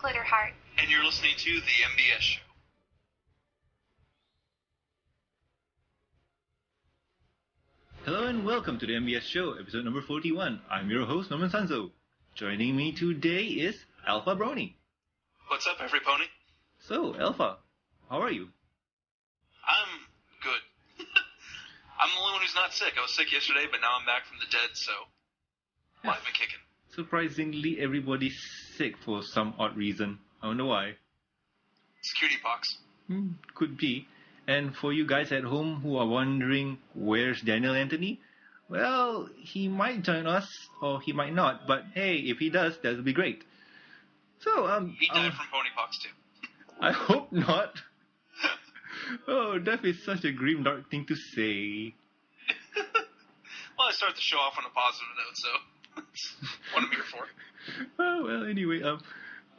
Glitter Heart. And you're listening to the MBS Show. Hello and welcome to the MBS Show, episode number 41. I'm your host, Norman Sanzo. Joining me today is Alpha Brony. What's up, every pony? So, Alpha, how are you? I'm good. I'm the only one who's not sick. I was sick yesterday, but now I'm back from the dead, so live and kicking. Surprisingly, everybody's sick for some odd reason. I don't know why. It's cutie pox. Could be. And for you guys at home who are wondering where's Daniel Anthony, well, he might join us or he might not. But hey, if he does, that would be great. So He died from ponypox too. I hope not. Oh, death is such a grim, dark thing to say. Well, I start the show off on a positive note, so that's what I'm here for. Oh, well, anyway,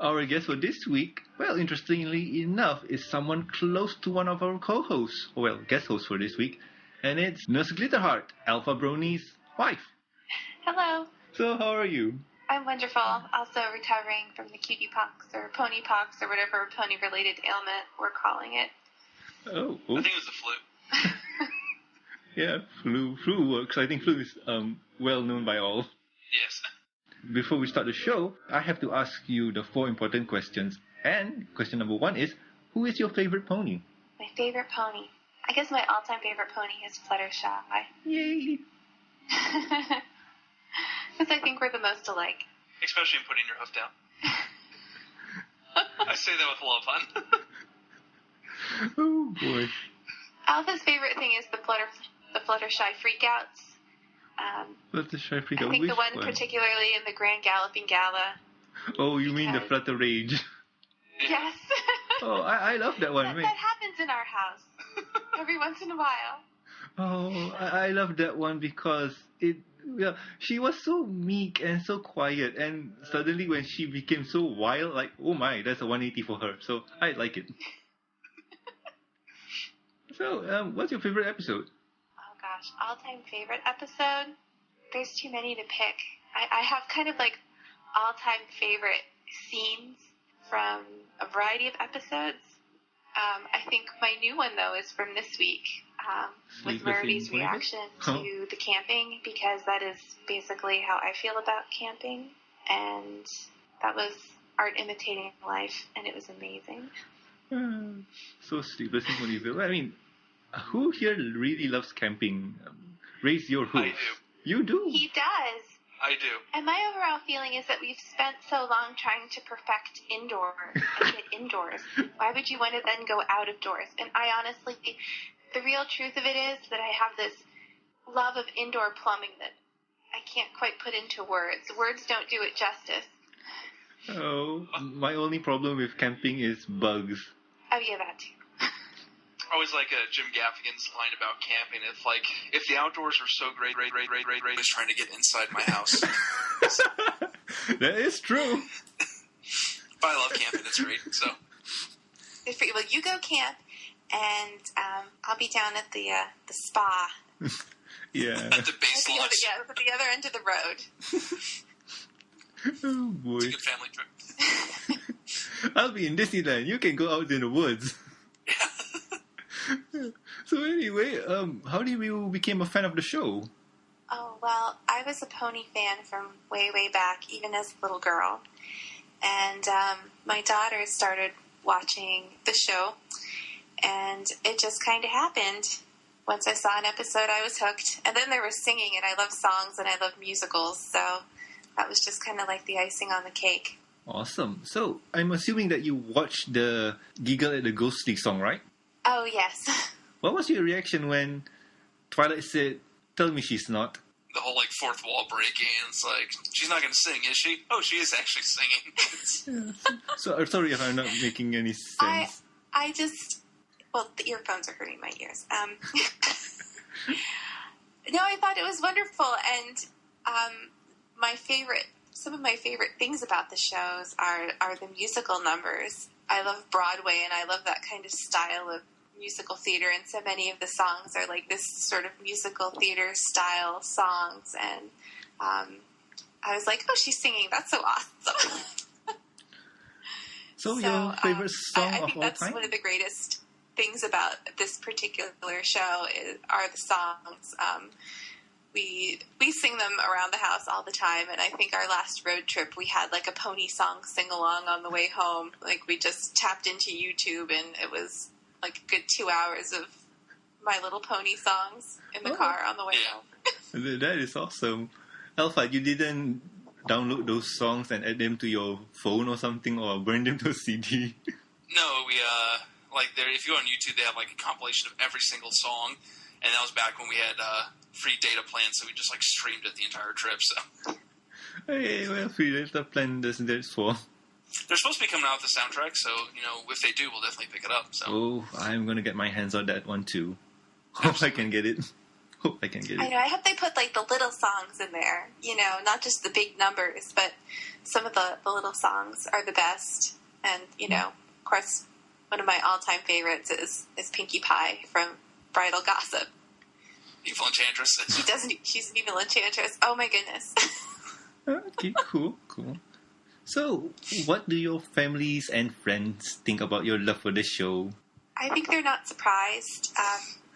our guest for this week, well, interestingly enough, is someone close to one of our co-hosts, well, guest hosts for this week, and it's Nurse Glitterheart, Alpha Brony's wife. Hello. So, how are you? I'm wonderful. Also recovering from the cutie pox or pony pox or whatever pony-related ailment we're calling it. Oh. I think it was the flu. Yeah, flu works. I think flu is well known by all. Yes. Before we start the show, I have to ask you the 4 important questions. And question number 1 is, who is your favorite pony? My favorite pony. I guess my all-time favorite pony is Fluttershy. Yay! Because I think we're the most alike. Especially in putting your hoof down. I say that with a lot of fun. Oh, boy. Alpha's favorite thing is the Fluttershy freakouts. Fluttershy freakout. I think Which the one particularly in the Grand Galloping Gala. Oh, you mean the Flutter Rage? Yes. Oh, I love that one. That happens in our house every once in a while. Oh, I love that one because she was so meek and so quiet, and suddenly when she became so wild, like, oh my, that's a 180 for her. So I like it. So, what's your favorite episode? Oh gosh, all-time favorite episode? There's too many to pick. I have kind of like all-time favorite scenes from a variety of episodes. I think my new one, though, is from this week, with Rarity's reaction to the camping, because that is basically how I feel about camping, and that was art imitating life, and it was amazing. So Sleepless in Ponyville. I mean, who here really loves camping? Raise your hoof. I do. You do? He does. I do. And my overall feeling is that we've spent so long trying to perfect indoors and get indoors. Why would you want to then go out of doors? And I honestly, the real truth of it is that I have this love of indoor plumbing that I can't quite put into words. Words don't do it justice. Oh, my only problem with camping is bugs. Oh, yeah, that too. I always like Jim Gaffigan's line about camping. It's like, if the outdoors are so great, I was trying to get inside my house. That is true. But I love camping. It's great. So. Good for you. Well, you go camp, and I'll be down at the spa. Yeah. At the base lodge. At the other end of the road. Oh, boy. It's a good family trip. I'll be in Disneyland. You can go out in the woods. So anyway, how did you become a fan of the show? Oh, well, I was a pony fan from way, way back, even as a little girl. And my daughter started watching the show, and it just kind of happened. Once I saw an episode, I was hooked. And then there was singing, and I love songs, and I love musicals, so that was just kind of like the icing on the cake. Awesome. So, I'm assuming that you watched the Giggle at the Ghostly song, right? Oh, yes. What was your reaction when Twilight said, "Tell me she's not"? The whole, like, fourth wall breaking. It's like, she's not going to sing, is she? Oh, she is actually singing. So, sorry if I'm not making any sense. I just... Well, the earphones are hurting my ears. No, I thought it was wonderful, and some of my favorite things about the shows are the musical numbers. I love Broadway, and I love that kind of style of musical theater, and so many of the songs are like this sort of musical theater style songs, and I was like, oh, she's singing, that's so awesome. So your favorite song I of think all that's time? one of the greatest things about this particular show are the songs. We sing them around the house all the time, and I think our last road trip we had like a pony song sing along on the way home. Like we just tapped into YouTube, and it was like a good 2 hours of My Little Pony songs in the car on the way home. That is awesome. Alpha, you didn't download those songs and add them to your phone or something, or burn them to a CD? No, we if you go on YouTube, they have like a compilation of every single song, and that was back when we had free data plans, so we just like streamed it the entire trip. So Hey, well, free data plan that's for. they're supposed to be coming out with the soundtrack, so if they do, we'll definitely pick it up. So Oh, I'm gonna get my hands on that one too. Hope I can get it. I know. I hope they put like the little songs in there. Not just the big numbers, but some of the little songs are the best. And of course, one of my all-time favorites is Pinkie Pie from Bridal Gossip. Evil Enchantress. She's an evil enchantress. Oh my goodness. Okay, cool. So, what do your families and friends think about your love for this show? I think they're not surprised.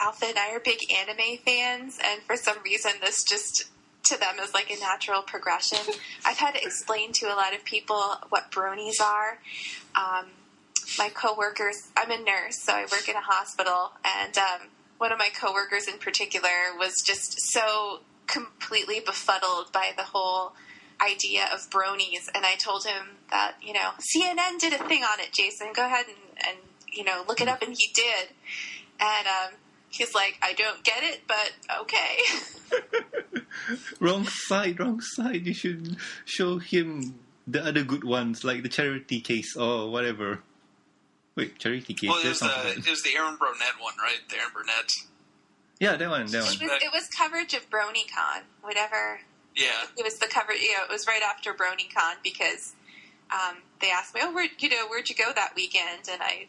Alpha and I are big anime fans, and for some reason this just, to them, is like a natural progression. I've had to explain to a lot of people what bronies are. My coworkers, I'm a nurse, so I work in a hospital, and one of my coworkers in particular was just so completely befuddled by the whole idea of bronies, and I told him that, CNN did a thing on it, Jason. Go ahead and look it up, and he did. And he's like, I don't get it, but okay. Wrong side. You should show him the other good ones, like the Charity Case or whatever. Wait, Charity Case? Well, it was the Aaron Burnett one, right? The Aaron Burnett. Yeah, that one. It was coverage of BronyCon, whatever. Yeah. It was the cover. It was right after BronyCon because they asked me, "Oh, where'd you go that weekend?" And I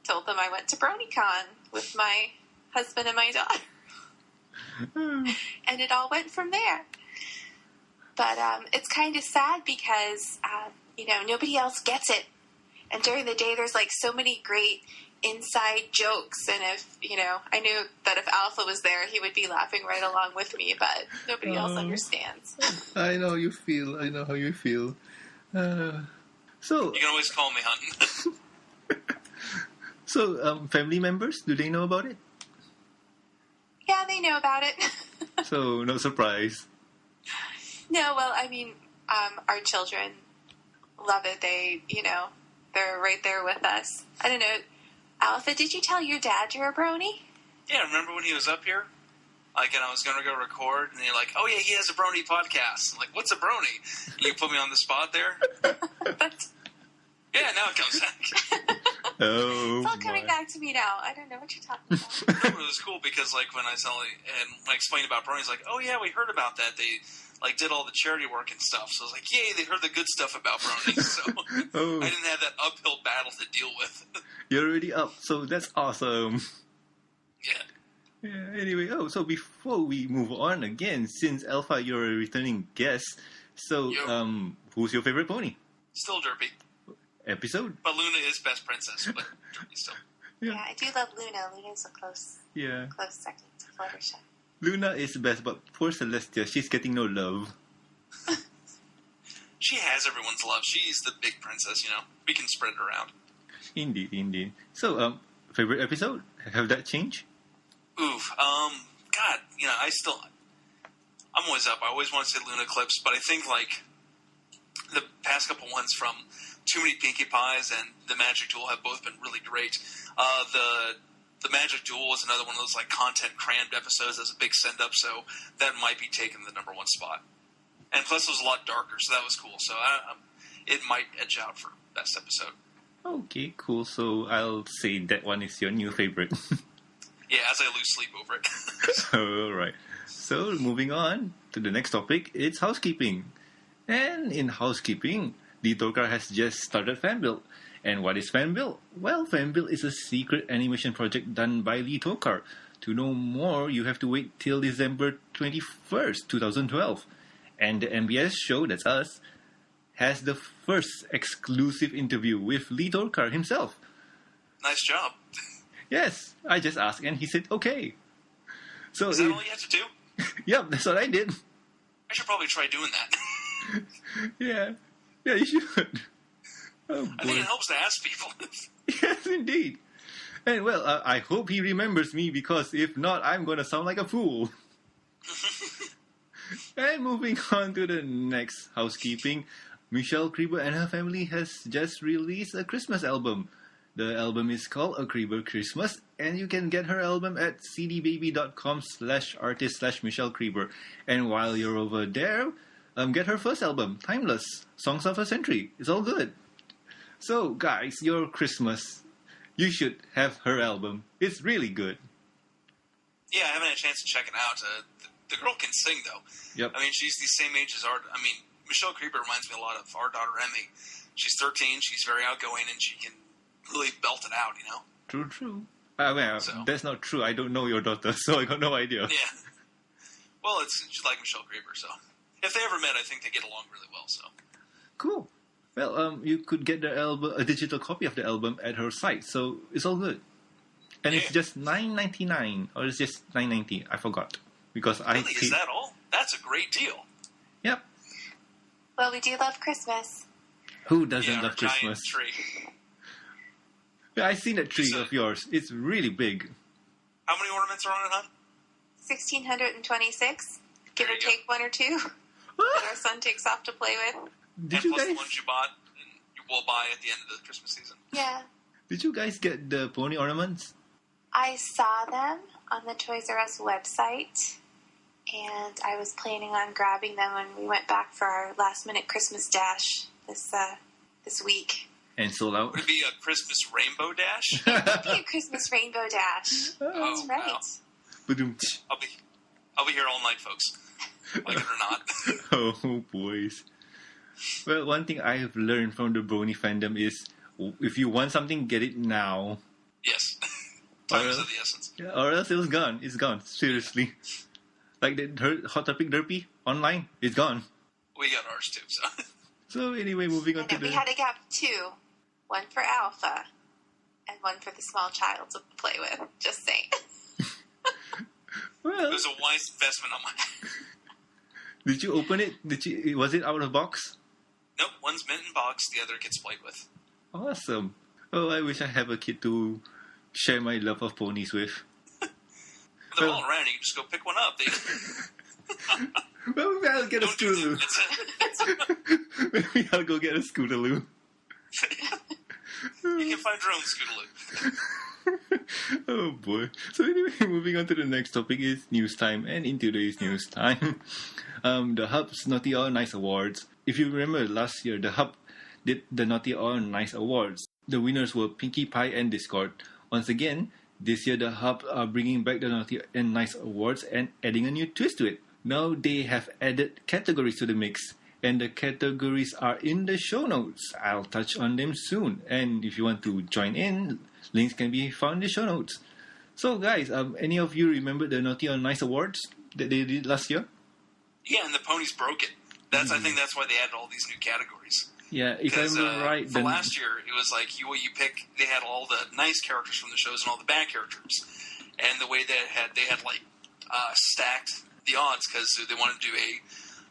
told them I went to BronyCon with my husband and my daughter, and it all went from there. But it's kind of sad because nobody else gets it, and during the day there's like so many great inside jokes, and if I knew that if Alpha was there, he would be laughing right along with me, but nobody else understands. I know how you feel. So you can always call me Hunting. So, family members, do they know about it? Yeah, they know about it. So, no surprise. No, well, I mean, our children love it. They, they're right there with us. I don't know. Alpha, did you tell your dad you're a brony? Yeah, remember when he was up here? And I was going to go record, and you're like, oh, yeah, he has a Brony podcast. I'm like, what's a Brony? And you put me on the spot there? Yeah, now it comes back. Oh, it's all coming back to me now. I don't know what you're talking about. It was cool because, when I explained about Brony, he's like, oh, yeah, we heard about that. They, did all the charity work and stuff. So I was like, yay, they heard the good stuff about Brony. So I didn't have that uphill battle to deal with. You're already up, so that's awesome. Yeah. Yeah, anyway, so before we move on again, since Alpha, you're a returning guest, so, who's your favorite pony? Still Derpy. Episode? But Luna is best princess, but Derpy still. Yeah, I do love Luna. Luna's a close second to Fluttershy. Luna is the best, but poor Celestia, she's getting no love. She has everyone's love. She's the big princess, We can spread it around. Indeed. So, favorite episode? Have that changed? Oof. God, I'm always up. I always want to say Luna clips, but I think, the past couple ones from Too Many Pinkie Pies and The Magic Duel have both been really great. The Magic Duel was another one of those, content crammed episodes as a big send-up, so that might be taking the number one spot. And plus it was a lot darker, so that was cool. So it might edge out for best episode. Okay, cool. So I'll say that one is your new favorite. Yeah, as I lose sleep over it. Alright. So moving on to the next topic, it's housekeeping. And in housekeeping, Lee Tockar has just started FanBuilt. And what is FanBuilt? Well, FanBuilt is a secret animation project done by Lee Tockar. To know more, you have to wait till December 21st, 2012. And the MBS Show, that's us, has the first exclusive interview with Lee Tockar himself. Nice job. Yes, I just asked and he said okay. So Is that all you had to do? Yep, that's what I did. I should probably try doing that. Yeah, you should. Oh, boy. I think it helps to ask people. Yes, indeed. And well, I hope he remembers me because if not, I'm going to sound like a fool. And moving on to the next housekeeping, Michelle Creeber and her family has just released a Christmas album. The album is called A Creeber Christmas, and you can get her album at cdbaby.com/artist/Michelle Creeber. And while you're over there, get her first album, Timeless, Songs of a Century. It's all good. So, guys, your Christmas, you should have her album. It's really good. Yeah, I haven't had a chance to check it out. The girl can sing, though. Yep. I mean, she's the same age as our... I mean, Michelle Creeper reminds me a lot of our daughter, Emmy. She's 13, she's very outgoing, and she can really belt it out, you know? True. That's not true. I don't know your daughter, so I got no idea. Yeah. Well, she's like Michelle Creeper, so... If they ever met, I think they get along really well, so... Cool. Well, you could get the album, a digital copy of the album at her site, so it's all good. And it's just $9.99, or it's just $9.90. I forgot because really? Is that all? That's a great deal. Yep. Well, we do love Christmas. Who doesn't love Christmas? Giant tree. Yeah, I've seen that tree of yours. It's really big. How many ornaments are on it, hon? 1,626. Give or take one or two that our son takes off to play with. Plus the ones you bought and you will buy at the end of the Christmas season. Yeah. Did you guys get the pony ornaments? I saw them on the Toys R Us website, and I was planning on grabbing them when we went back for our last-minute Christmas dash this week. And sold out? Would it be a Christmas rainbow dash? It would be a Christmas rainbow dash. That's right. Wow. I'll be here all night, folks. Like it or not. Oh, boys. Well, one thing I've learned from the Brony fandom is if you want something, get it now. Yes. Time is of the essence. Yeah, or else it was gone. It's gone. Seriously. Like the Hot Topic Derpy online, it's gone. We got ours too, so. So anyway, moving on to we had to get two. One for Alpha and one for the small child to play with. Just saying. Well, it was a wise investment on my part. Did you open it? Was it out of box? Nope, one's mint in box, the other gets played with. Awesome. Oh, I wish I have a kid to share my love of ponies with. They're all around, you can just go pick one up. Well, maybe I'll get a Scootaloo. Maybe I'll go get a Scootaloo. You can find your own Scootaloo. Oh boy. So anyway, moving on to the next topic is news time. And in today's news time, the Hub's Naughty or Nice Awards. If you remember last year, the Hub did the Naughty or Nice Awards. The winners were Pinkie Pie and Discord. Once again, this year the Hub are bringing back the Naughty and Nice Awards and adding a new twist to it. Now they have added categories to the mix, and the categories are in the show notes. I'll touch on them soon, and if you want to join in, links can be found in the show notes. So guys, any of you remember the Naughty or Nice Awards that they did last year? Yeah, and the ponies broke it. I think that's why they added all these new categories. Yeah, if I'm right, for last year it was like you pick. They had all the nice characters from the shows and all the bad characters, and the way they had stacked the odds because they wanted to do a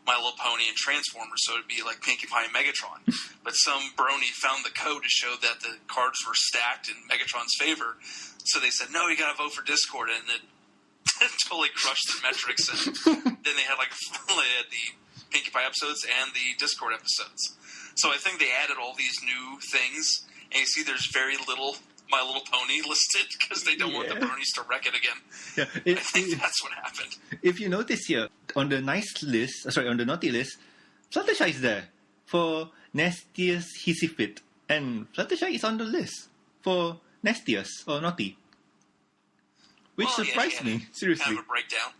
My Little Pony and Transformers, so it'd be like Pinkie Pie and Megatron. But some Brony found the code to show that the cards were stacked in Megatron's favor, so they said, "No, you got to vote for Discord," and it totally crushed their metrics. And then they had the Pinkie Pie episodes and the Discord episodes. So I think they added all these new things, and you see there's very little My Little Pony listed because they don't want the Bronies to wreck it again. Yeah, I think that's what happened. If you notice here, on the naughty list, Fluttershy is there for nastiest hissy fit, and Fluttershy is on the list for nastiest or naughty, which surprised me. Seriously, kind of a breakdown.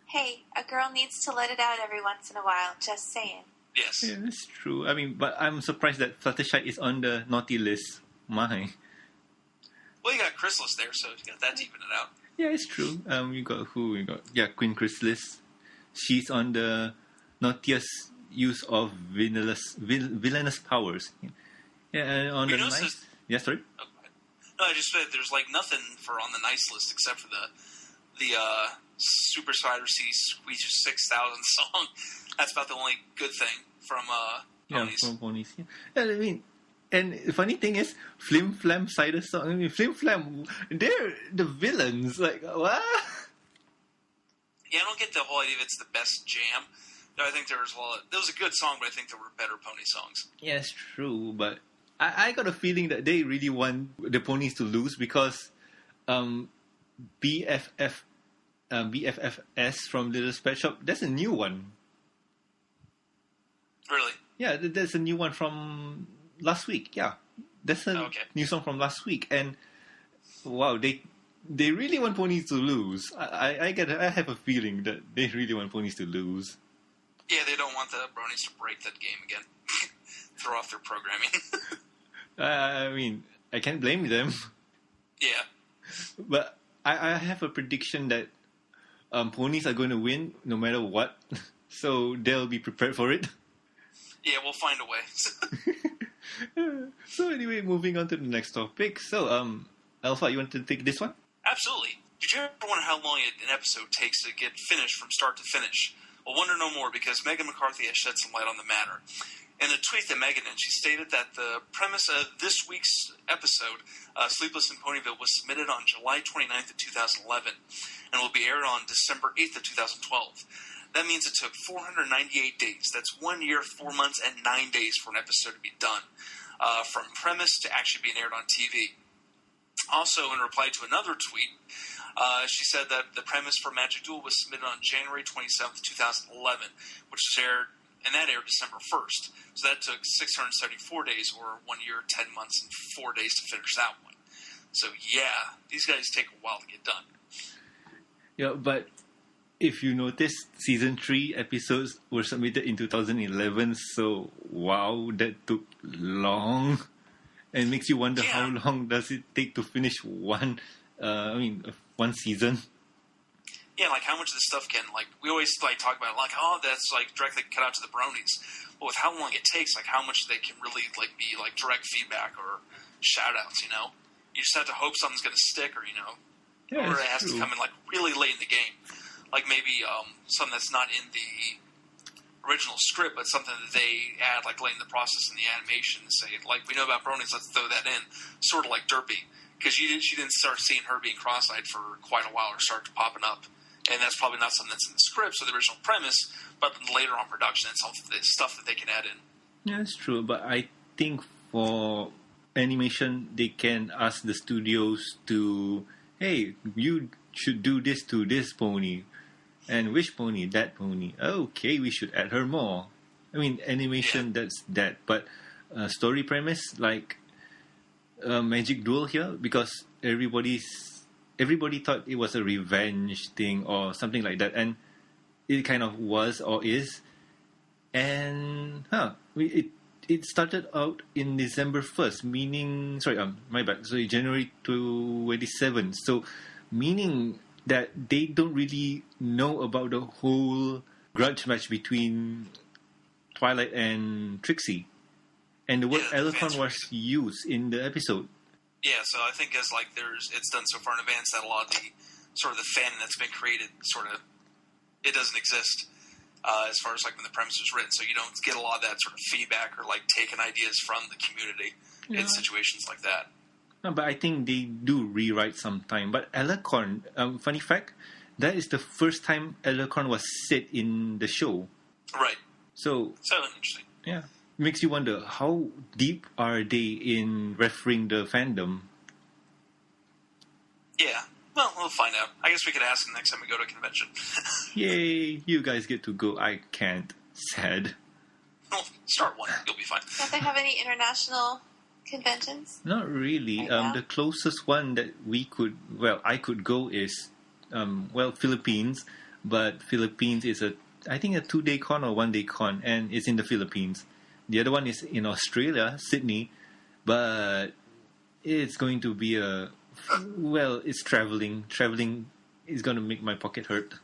Hey, a girl needs to let it out every once in a while. Just saying. Yes. Yeah, that's true. I mean, but I'm surprised that Fluttershy is on the naughty list. My. Well, you got Chrysalis there, so you got that to even it out. Yeah, it's true. You got who? You got Queen Chrysalis. She's on the naughtiest use of villainous powers. Yeah, and on the nice... Yeah, sorry? Okay. No, I just said there's like nothing for on the nice list except for the Super Spider C Squeeze 6000 song. That's about the only good thing from Ponies. Yeah, from Ponies. Yeah. I mean, and the funny thing is, Flim Flam Cider song. I mean, Flim Flam, they're the villains. Like, what? Yeah, I don't get the whole idea of it's the best jam. I think there was a good song, but I think there were better Pony songs. Yeah, it's true, but I got a feeling that they really want the Ponies to lose because BFFS from Little Pet Shop, that's a new one. Really? Yeah, there's a new one from last week. Yeah, that's a new song from last week, and wow, they really want Ponies to lose. I have a feeling that they really want Ponies to lose. Yeah, they don't want the Bronies to break that game again. Throw off their programming. I mean, I can't blame them. Yeah. But I have a prediction that Ponies are going to win no matter what. So they'll be prepared for it. Yeah, we'll find a way. So anyway, moving on to the next topic. So, Alpha, you want to take this one? Absolutely. Did you ever wonder how long an episode takes to get finished from start to finish? Well, wonder no more because Megan McCarthy has shed some light on the matter. In a tweet that Megan did, she stated that the premise of this week's episode, Sleepless in Ponyville, was submitted on July 29th of 2011 and will be aired on December 8th of 2012. That means it took 498 days. That's 1 year, 4 months, and 9 days for an episode to be done, from premise to actually being aired on TV. Also, in reply to another tweet, she said that the premise for Magic Duel was submitted on January 27th, 2011, which was aired December 1st. So that took 674 days, or 1 year, 10 months, and 4 days to finish that one. So yeah, these guys take a while to get done. Yeah, but if you notice, season 3 episodes were submitted in 2011, so wow, that took long. And makes you wonder how long does it take to finish one season. Yeah, like how much of this stuff can, like, we always like talk about, like, oh, that's like directly cut out to the Bronies. But with how long it takes, like how much they can really like be like direct feedback or shout outs, you know? You just have to hope something's gonna stick, or or it has to come in like really late in the game. Like maybe something that's not in the original script, but something that they add like late in the process in the animation to say, like, we know about Bronies, let's throw that in, sort of like Derpy. Because she didn't start seeing her being cross-eyed for quite a while, or start popping up. And that's probably not something that's in the script, so the original premise, but later on production, it's all the stuff that they can add in. Yeah, that's true, but I think for animation, they can ask the studios to, hey, you should do this to this pony. And which pony? That pony. Okay, we should add her more. I mean, animation, that's that. But story premise, like Magic Duel here, because everybody thought it was a revenge thing or something like that, and it kind of was or is. And it started out in December 1st, meaning my bad. So January 27th. So meaning that they don't really know about the whole grudge match between Twilight and Trixie, and the word Elephant was used in the episode. Yeah, so I think it's done so far in advance that a lot of the sort of the fanon that's been created it doesn't exist as far as like when the premise was written. So you don't get a lot of that sort of feedback or like taking ideas from the community in situations like that. No, but I think they do rewrite sometime. But Alicorn, funny fact, that is the first time Alicorn was said in the show. Right. So interesting. Yeah. Makes you wonder, how deep are they in referring the fandom? Yeah. Well, we'll find out. I guess we could ask them next time we go to a convention. Yay! You guys get to go. I can't. Sad. Well, start one. You'll be fine. Don't they have any international conventions? Not really. Right the closest one that I could go is, Philippines. But Philippines is I think a 2-day con or 1-day con, and it's in the Philippines. The other one is in Australia, Sydney, but it's going to be it's traveling. Traveling is going to make my pocket hurt.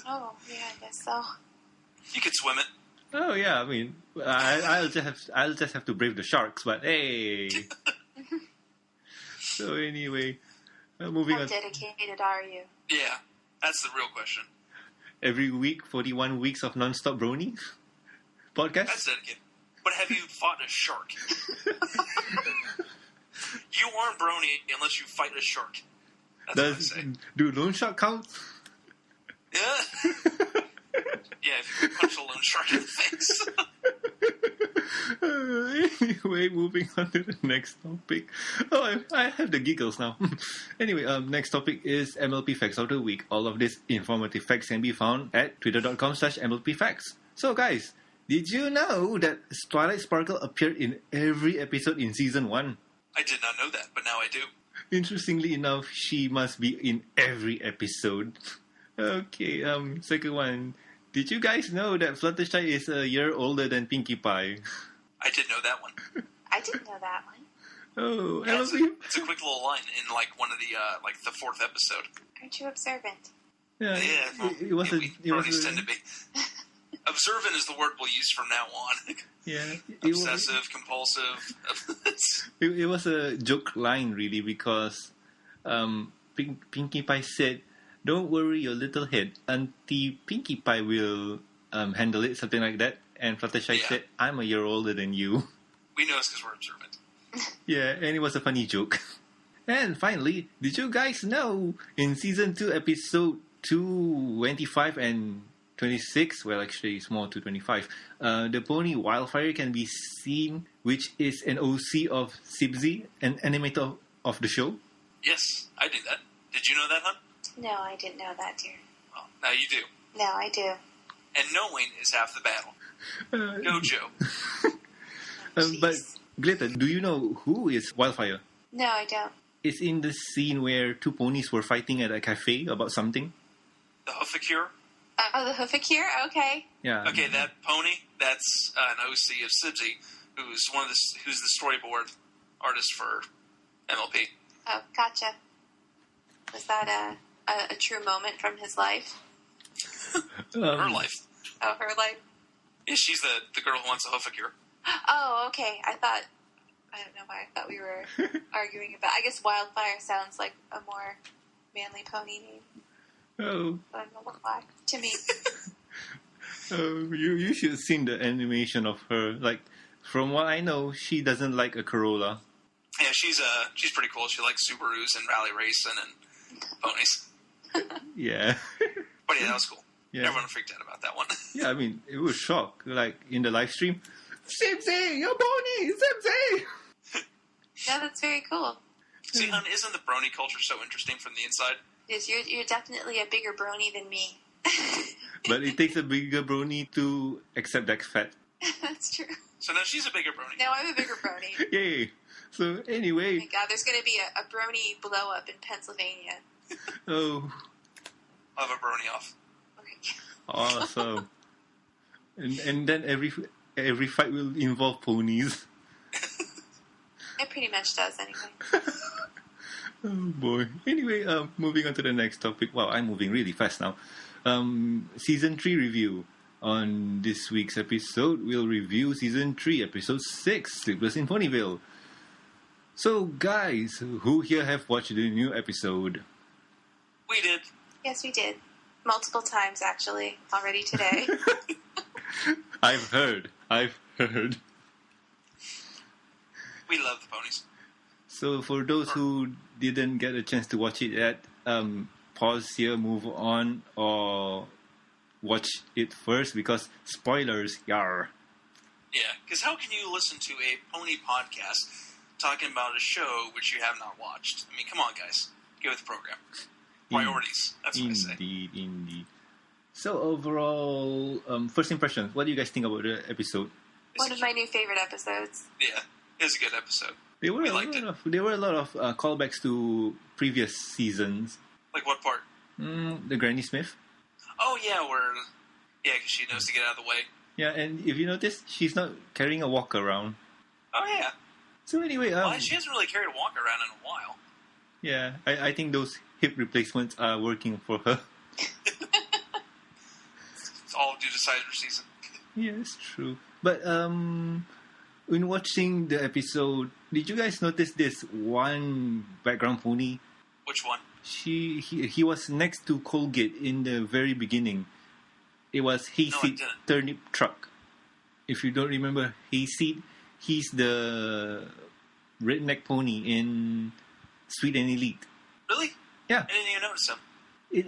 Oh, yeah, I guess so. You could swim it. Oh yeah, I mean, I'll just have to brave the sharks, but hey. So anyway, moving How on. dedicated are you? Yeah, that's the real question. Every week, 41 weeks of non-stop Brony podcast. That's dedicated. But have you fought a shark? You aren't Brony unless you fight a shark. That's what I say. Do loan shark count? Yeah. Yeah, if you punch a loan shark in the face. Anyway, moving on to the next topic. Oh, I have the giggles now. Anyway, next topic is MLP Facts of the Week. All of these informative facts can be found at twitter.com/MLPFacts. So guys, did you know that Twilight Sparkle appeared in every episode in Season 1? I did not know that, but now I do. Interestingly enough, she must be in every episode. Okay, second one. Did you guys know that Fluttershy is a year older than Pinkie Pie? I did know that one. I didn't know that one. Oh, Yeah, MLP. it's a quick little line in like one of the the fourth episode. Aren't you observant? Yeah, Yeah, well, it was a. we It was Bronies a tend to be. Observant is the word we'll use from now on. yeah, Obsessive, compulsive. it was a joke line, really, because Pinkie Pie said, "Don't worry your little head, Auntie Pinkie Pie will handle it," something like that. And Fluttershy Yeah. said, "I'm a year older than you." We know it's because we're observant. Yeah, and it was a funny joke. And finally, did you guys know in Season 2, Episode 225 and 26, well actually it's more to 25, the pony Wildfire can be seen, which is an OC of Sibsy, an animator of the show? Yes, I did that. Did you know that, hon? No, I didn't know that, dear. Well, now you do. No, I do. And knowing is half the battle. Go, Joe. But Glitter, do you know who is Wildfire? No, I don't. It's in the scene where two ponies were fighting at a cafe about something. The Hoofacure? Oh, the Hoofacure? Okay. Yeah. Okay, that pony, that's an OC of Sibsy, who's who's the storyboard artist for MLP. Oh, gotcha. Was that a true moment from his life? Her life. Oh, her life? Yeah, she's the girl who wants a Hoofacure. Oh, okay. I don't know why I thought we were arguing about. I guess Wildfire sounds like a more manly pony name. Oh, But I don't know why. To me. you should have seen the animation of her. Like, from what I know, she doesn't like a Corolla. Yeah, she's pretty cool. She likes Subarus and rally racing and ponies. Yeah. But yeah, that was cool. Yeah. Everyone freaked out about that one. Yeah, I mean, it was shock. Like, in the live stream, Sibsy, your pony, Sibsy! No, that's very cool. See, hon, isn't the Brony culture so interesting from the inside? Yes, you're definitely a bigger brony than me. But it takes a bigger Brony to accept that fact. That's true. So now she's a bigger Brony. No, I'm a bigger brony. Yay! So, Oh anyway, my god, there's going to be a brony blow up in Pennsylvania. oh, Of a Brony off. Okay. awesome. And then every fight will involve ponies. It pretty much does anyway. Oh boy. Anyway, moving on to the next topic. Wow, I'm moving really fast now. Season 3 review. On this week's episode, we'll review Season 3, Episode 6, Sleepless in Ponyville. So, guys, who here have watched the new episode? We did. Yes, we did. Multiple times, actually, already today. I've heard. We love the ponies. So, for those who didn't get a chance to watch it yet, pause here, move on, or watch it first, because spoilers, yar. Yeah, because how can you listen to a pony podcast talking about a show which you have not watched? I mean, come on, guys. Get with the program. Priorities. That's what I say. Indeed. So, overall, first impressions, what do you guys think about the episode? One of my new favorite episodes. Yeah, it was a good episode. There were We a liked lot of callbacks to previous seasons. Like what part? The Granny Smith. Oh, yeah, because she knows to get out of the way. Yeah, and if you notice, she's not carrying a walker around. Oh, yeah. So anyway, Well, she hasn't really carried a walk around in a while. yeah, I think those hip replacements are working for her. It's all due to Cider season. Yes, true. But when watching the episode, did you guys notice this one background pony? Which one? He was next to Colgate in the very beginning. It was Hayseed Turnip Truck. If you don't remember Hayseed, he's the redneck pony in Sweet and Elite. Really? Yeah. I didn't even notice him.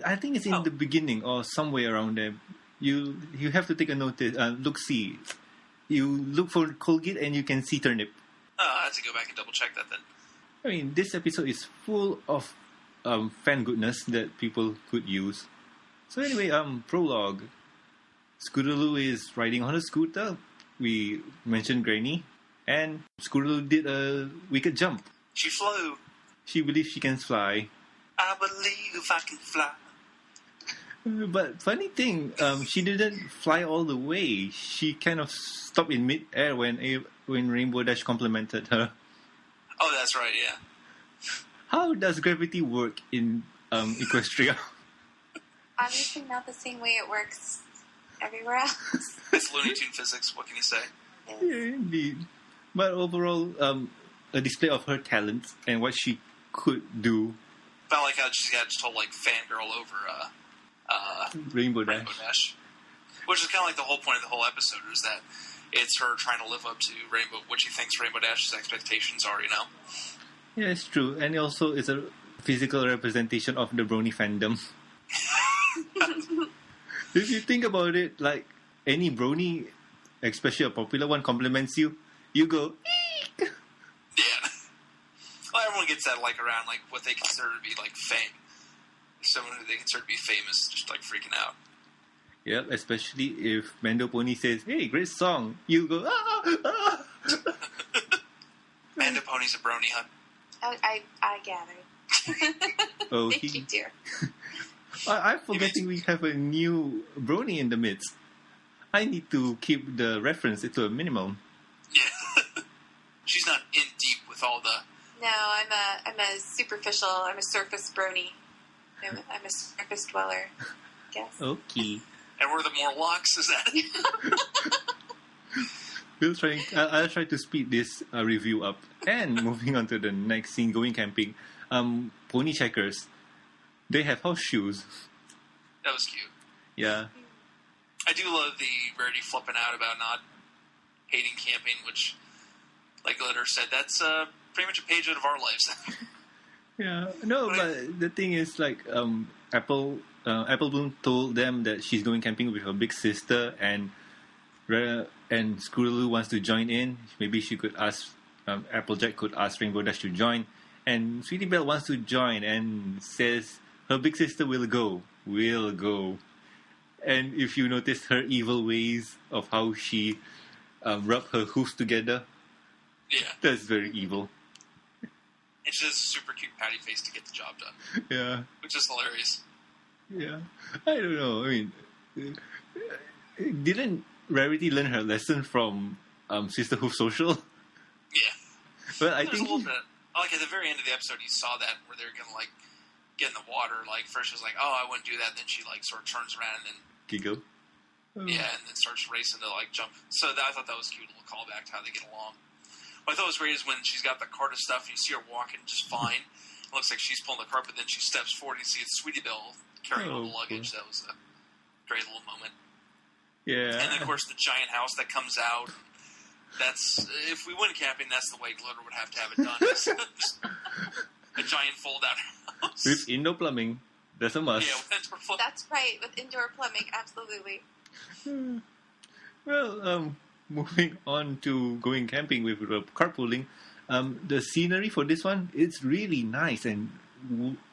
I think it's in the beginning or somewhere around there. You have to take a notice. See. You look for Colgate and you can see Turnip. Oh, I have to go back and double check that then. I mean, this episode is full of fan goodness that people could use. So anyway, prologue. Scootaloo is riding on a scooter. We mentioned Granny. And Scootaloo did a wicked jump. She flew. She believes she can fly. I believe I can fly. But funny thing, she didn't fly all the way. She kind of stopped in mid-air when Rainbow Dash complimented her. Oh, that's right, yeah. How does gravity work in Equestria? Obviously not the same way it works everywhere else. It's Looney Tune physics, what can you say? Yes. Yeah, indeed. But overall, a display of her talents and what she could do. Felt like how she got just whole like fangirl over Rainbow Dash. Which is kind of like the whole point of the whole episode is that it's her trying to live up to what she thinks Rainbow Dash's expectations are, you know? Yeah, it's true. And also it's a physical representation of the Brony fandom. If you think about it, like any Brony, especially a popular one, compliments you, you go, eek! Yeah. Well, everyone gets that like around like what they consider to be like fame. Someone who they consider to be famous, just like freaking out. Yep, especially if Mando Pony says, "Hey, great song," you go, "Ah, ah." Mando Pony's a brony, huh? I gathered. Oh, Thank you, dear. I'm forgetting we have a new Brony in the midst. I need to keep the reference to a minimum. Yeah. She's not in deep with all the... No, I'm a superficial, I'm a surface brony. I'm a surface dweller, I guess. Okay. And we're the Morlocks, is that it? I'll try to speed this review up. And moving on to the next scene, going camping. Pony checkers. They have house shoes. That was cute. Yeah. I do love the Rarity flipping out about not hating camping, which, like Glitter said, that's pretty much a page out of our lives. Yeah. No, but the thing is, like, Apple Bloom told them that she's going camping with her big sister, and Scootaloo wants to join in. Maybe she could ask, Applejack could ask Rainbow Dash to join. And Sweetie Belle wants to join and says her big sister will go. And if you notice her evil ways of how she rubbed her hoofs together, yeah, that's very evil. And she does a super cute patty face to get the job done. Yeah. Which is hilarious. Yeah. I don't know. I mean, didn't Rarity learn her lesson from Sisterhood Social? Yeah. But I There's think... a little bit. Like, at the very end of the episode, you saw that where they're going to, like, get in the water. Like, first she was like, oh, I wouldn't do that. And then she, like, sort of turns around and then... Giggle. Oh. Yeah, and then starts racing to, like, jump. So I thought that was cute. A little callback to how they get along. What I thought was great is when she's got the cart of stuff and you see her walking just fine. It looks like she's pulling the cart, but then she steps forward and you see it's Sweetie Belle carrying all the luggage. That was a great little moment. Yeah. And then, of course, the giant house that comes out. That's... If we went camping, that's the way Glitter would have to have it done. A giant fold-out house. With indoor plumbing. That's a must. Yeah, with indoor plumbing. That's right, with indoor plumbing, absolutely. Well, moving on to going camping with carpooling, the scenery for this one, it's really nice, and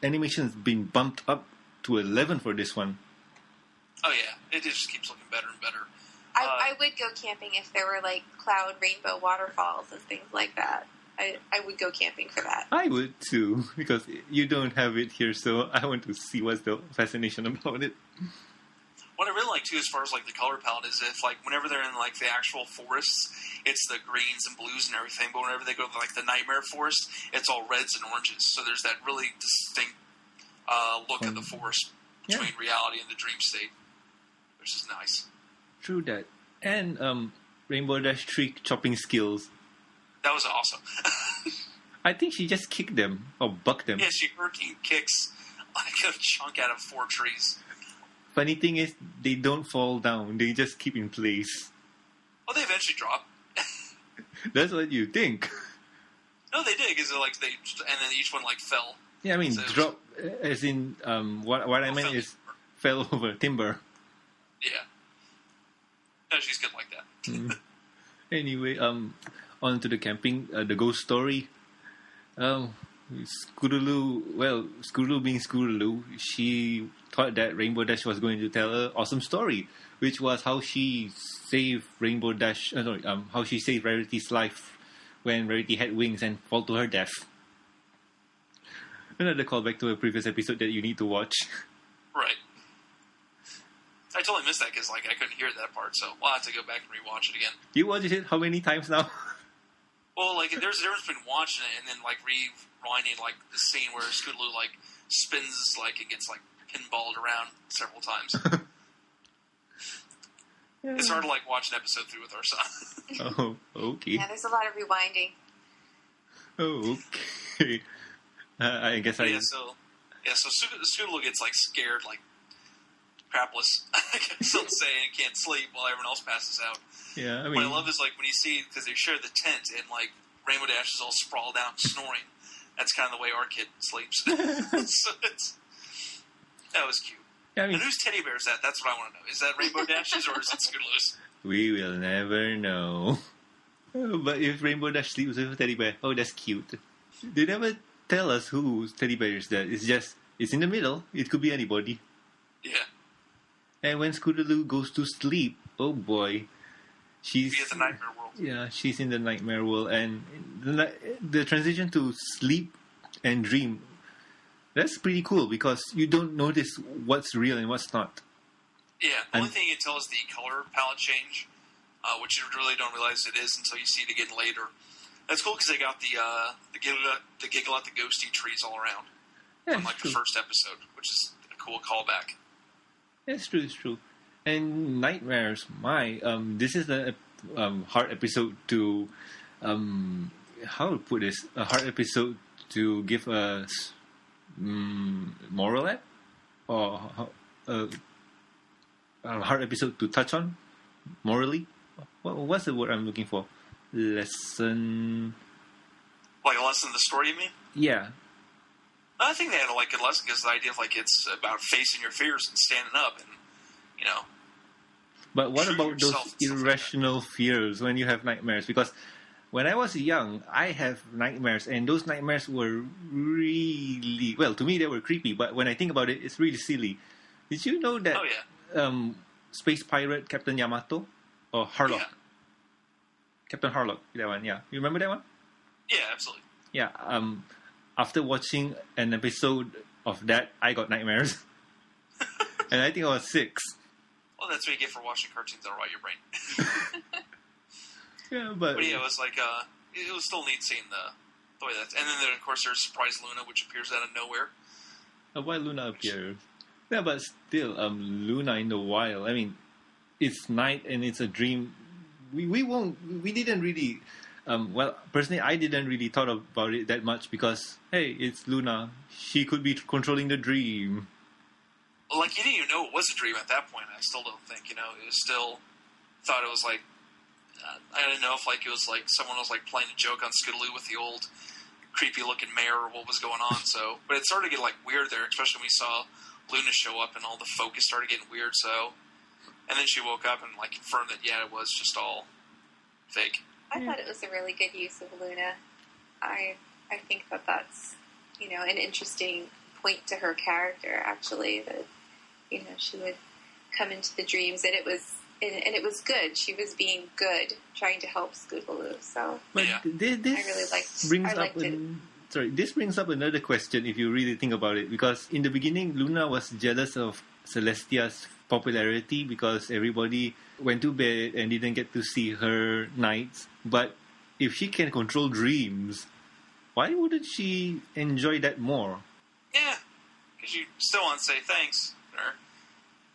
animation's been bumped up to 11 for this one. Oh yeah, it just keeps looking better and better. I would go camping if there were like cloud rainbow waterfalls and things like that. I would go camping for that. I would too, because you don't have it here, so I want to see what's the fascination about it. What I really like too, as far as like the color palette, is if like whenever they're in like the actual forests, it's the greens and blues and everything. But whenever they go to like the nightmare forest, it's all reds and oranges. So there's that really distinct look of the forest between reality and the dream state, which is nice. True that. And Rainbow Dash trick chopping skills. That was awesome. I think she just kicked them or bucked them. Yeah, she hurricane kicks like a chunk out of 4 trees. Funny thing is, they don't fall down. They just keep in place. Oh, they eventually drop. That's what you think. No, they did, because and then each one like fell. Yeah, I mean, So drop, as in, what I meant is fell over timber. Yeah. No, she's good like that. Anyway, on to the camping, the ghost story. Scootaloo being Scootaloo, she thought that Rainbow Dash was going to tell an awesome story, which was how she saved how she saved Rarity's life when Rarity had wings and fall to her death. Another callback to a previous episode that you need to watch. Right. I totally missed that because I couldn't hear that part, so we'll have to go back and rewatch it again. You watched it how many times now? Well, there's a difference between watching it and then rewinding the scene where Scootaloo spins it gets pinballed around several times. Yeah. It's hard to watch an episode through with our son. Oh, okay. Yeah, there's a lot of rewinding. Oh, okay. I guess so Scootaloo gets scared crapless. I can still say and can't sleep while everyone else passes out. Yeah, I mean, what I love is when you see, because they share the tent and Rainbow Dash is all sprawled out and snoring. That's kind of the way our kid sleeps. So that was cute. yeah, I mean, And whose teddy bear is that? That's what I want to know. Is that Rainbow Dash's or is it Scootaloo's? we will never know. But if Rainbow Dash sleeps with a teddy bear, oh, that's cute. They never tell us whose teddy bear is that. It's in the middle. It could be anybody. Yeah. And when Scootaloo goes to sleep, oh boy, she's Be at the nightmare world. Yeah, she's in the nightmare world, and the transition to sleep and dream, that's pretty cool because you don't notice what's real and what's not. Yeah, the only thing you can tell is the color palette change, which you really don't realize it is until you see it again later. That's cool because they got the Giggle at the Ghosty trees all around from the first episode, which is a cool callback. It's true. And nightmares, this is a hard episode to, how to put this, a hard episode to give a moral at, or a hard episode to touch on, morally. What's the word I'm looking for? Lesson. Like a lesson in the story, you mean? Yeah. I think they had a good lesson because the idea of it's about facing your fears and standing up and, But what about those yourself, irrational fears when you have nightmares? Because when I was young, I have nightmares, and those nightmares were really, well, to me they were creepy, but when I think about it, it's really silly. Did you know that space pirate Captain Yamato? Or Harlock? Yeah. Captain Harlock, that one, yeah. You remember that one? Yeah, absolutely. Yeah, after watching an episode of that, I got nightmares. And I think I was 6. Well, that's what you get for watching cartoons that rot your brain. Yeah, but yeah, it was it was still neat seeing the way that's. And then, of course, there's Surprise Luna, which appears out of nowhere. Why Luna appears? Yeah, but still, Luna in the wild. I mean, it's night and it's a dream. We didn't really. Personally, I didn't really thought about it that much because, hey, it's Luna. She could be controlling the dream. Well, you didn't even know it was a dream at that point. I still don't think, it was still, thought it was I didn't know if it was someone was playing a joke on Scootaloo with the old creepy looking mayor or what was going on. So, but it started to get weird there, especially when we saw Luna show up and all the focus started getting weird. So, and then she woke up and confirmed that it was just all fake. I thought it was a really good use of Luna. I think that's an interesting point to her character actually, that she would come into the dreams and it was good. She was being good, trying to help Scootaloo. So but this I really liked it. This brings up another question if you really think about it, because in the beginning Luna was jealous of Celestia's popularity because everybody went to bed and didn't get to see her nights. But if she can control dreams, why wouldn't she enjoy that more? Yeah, because you still want to say thanks, or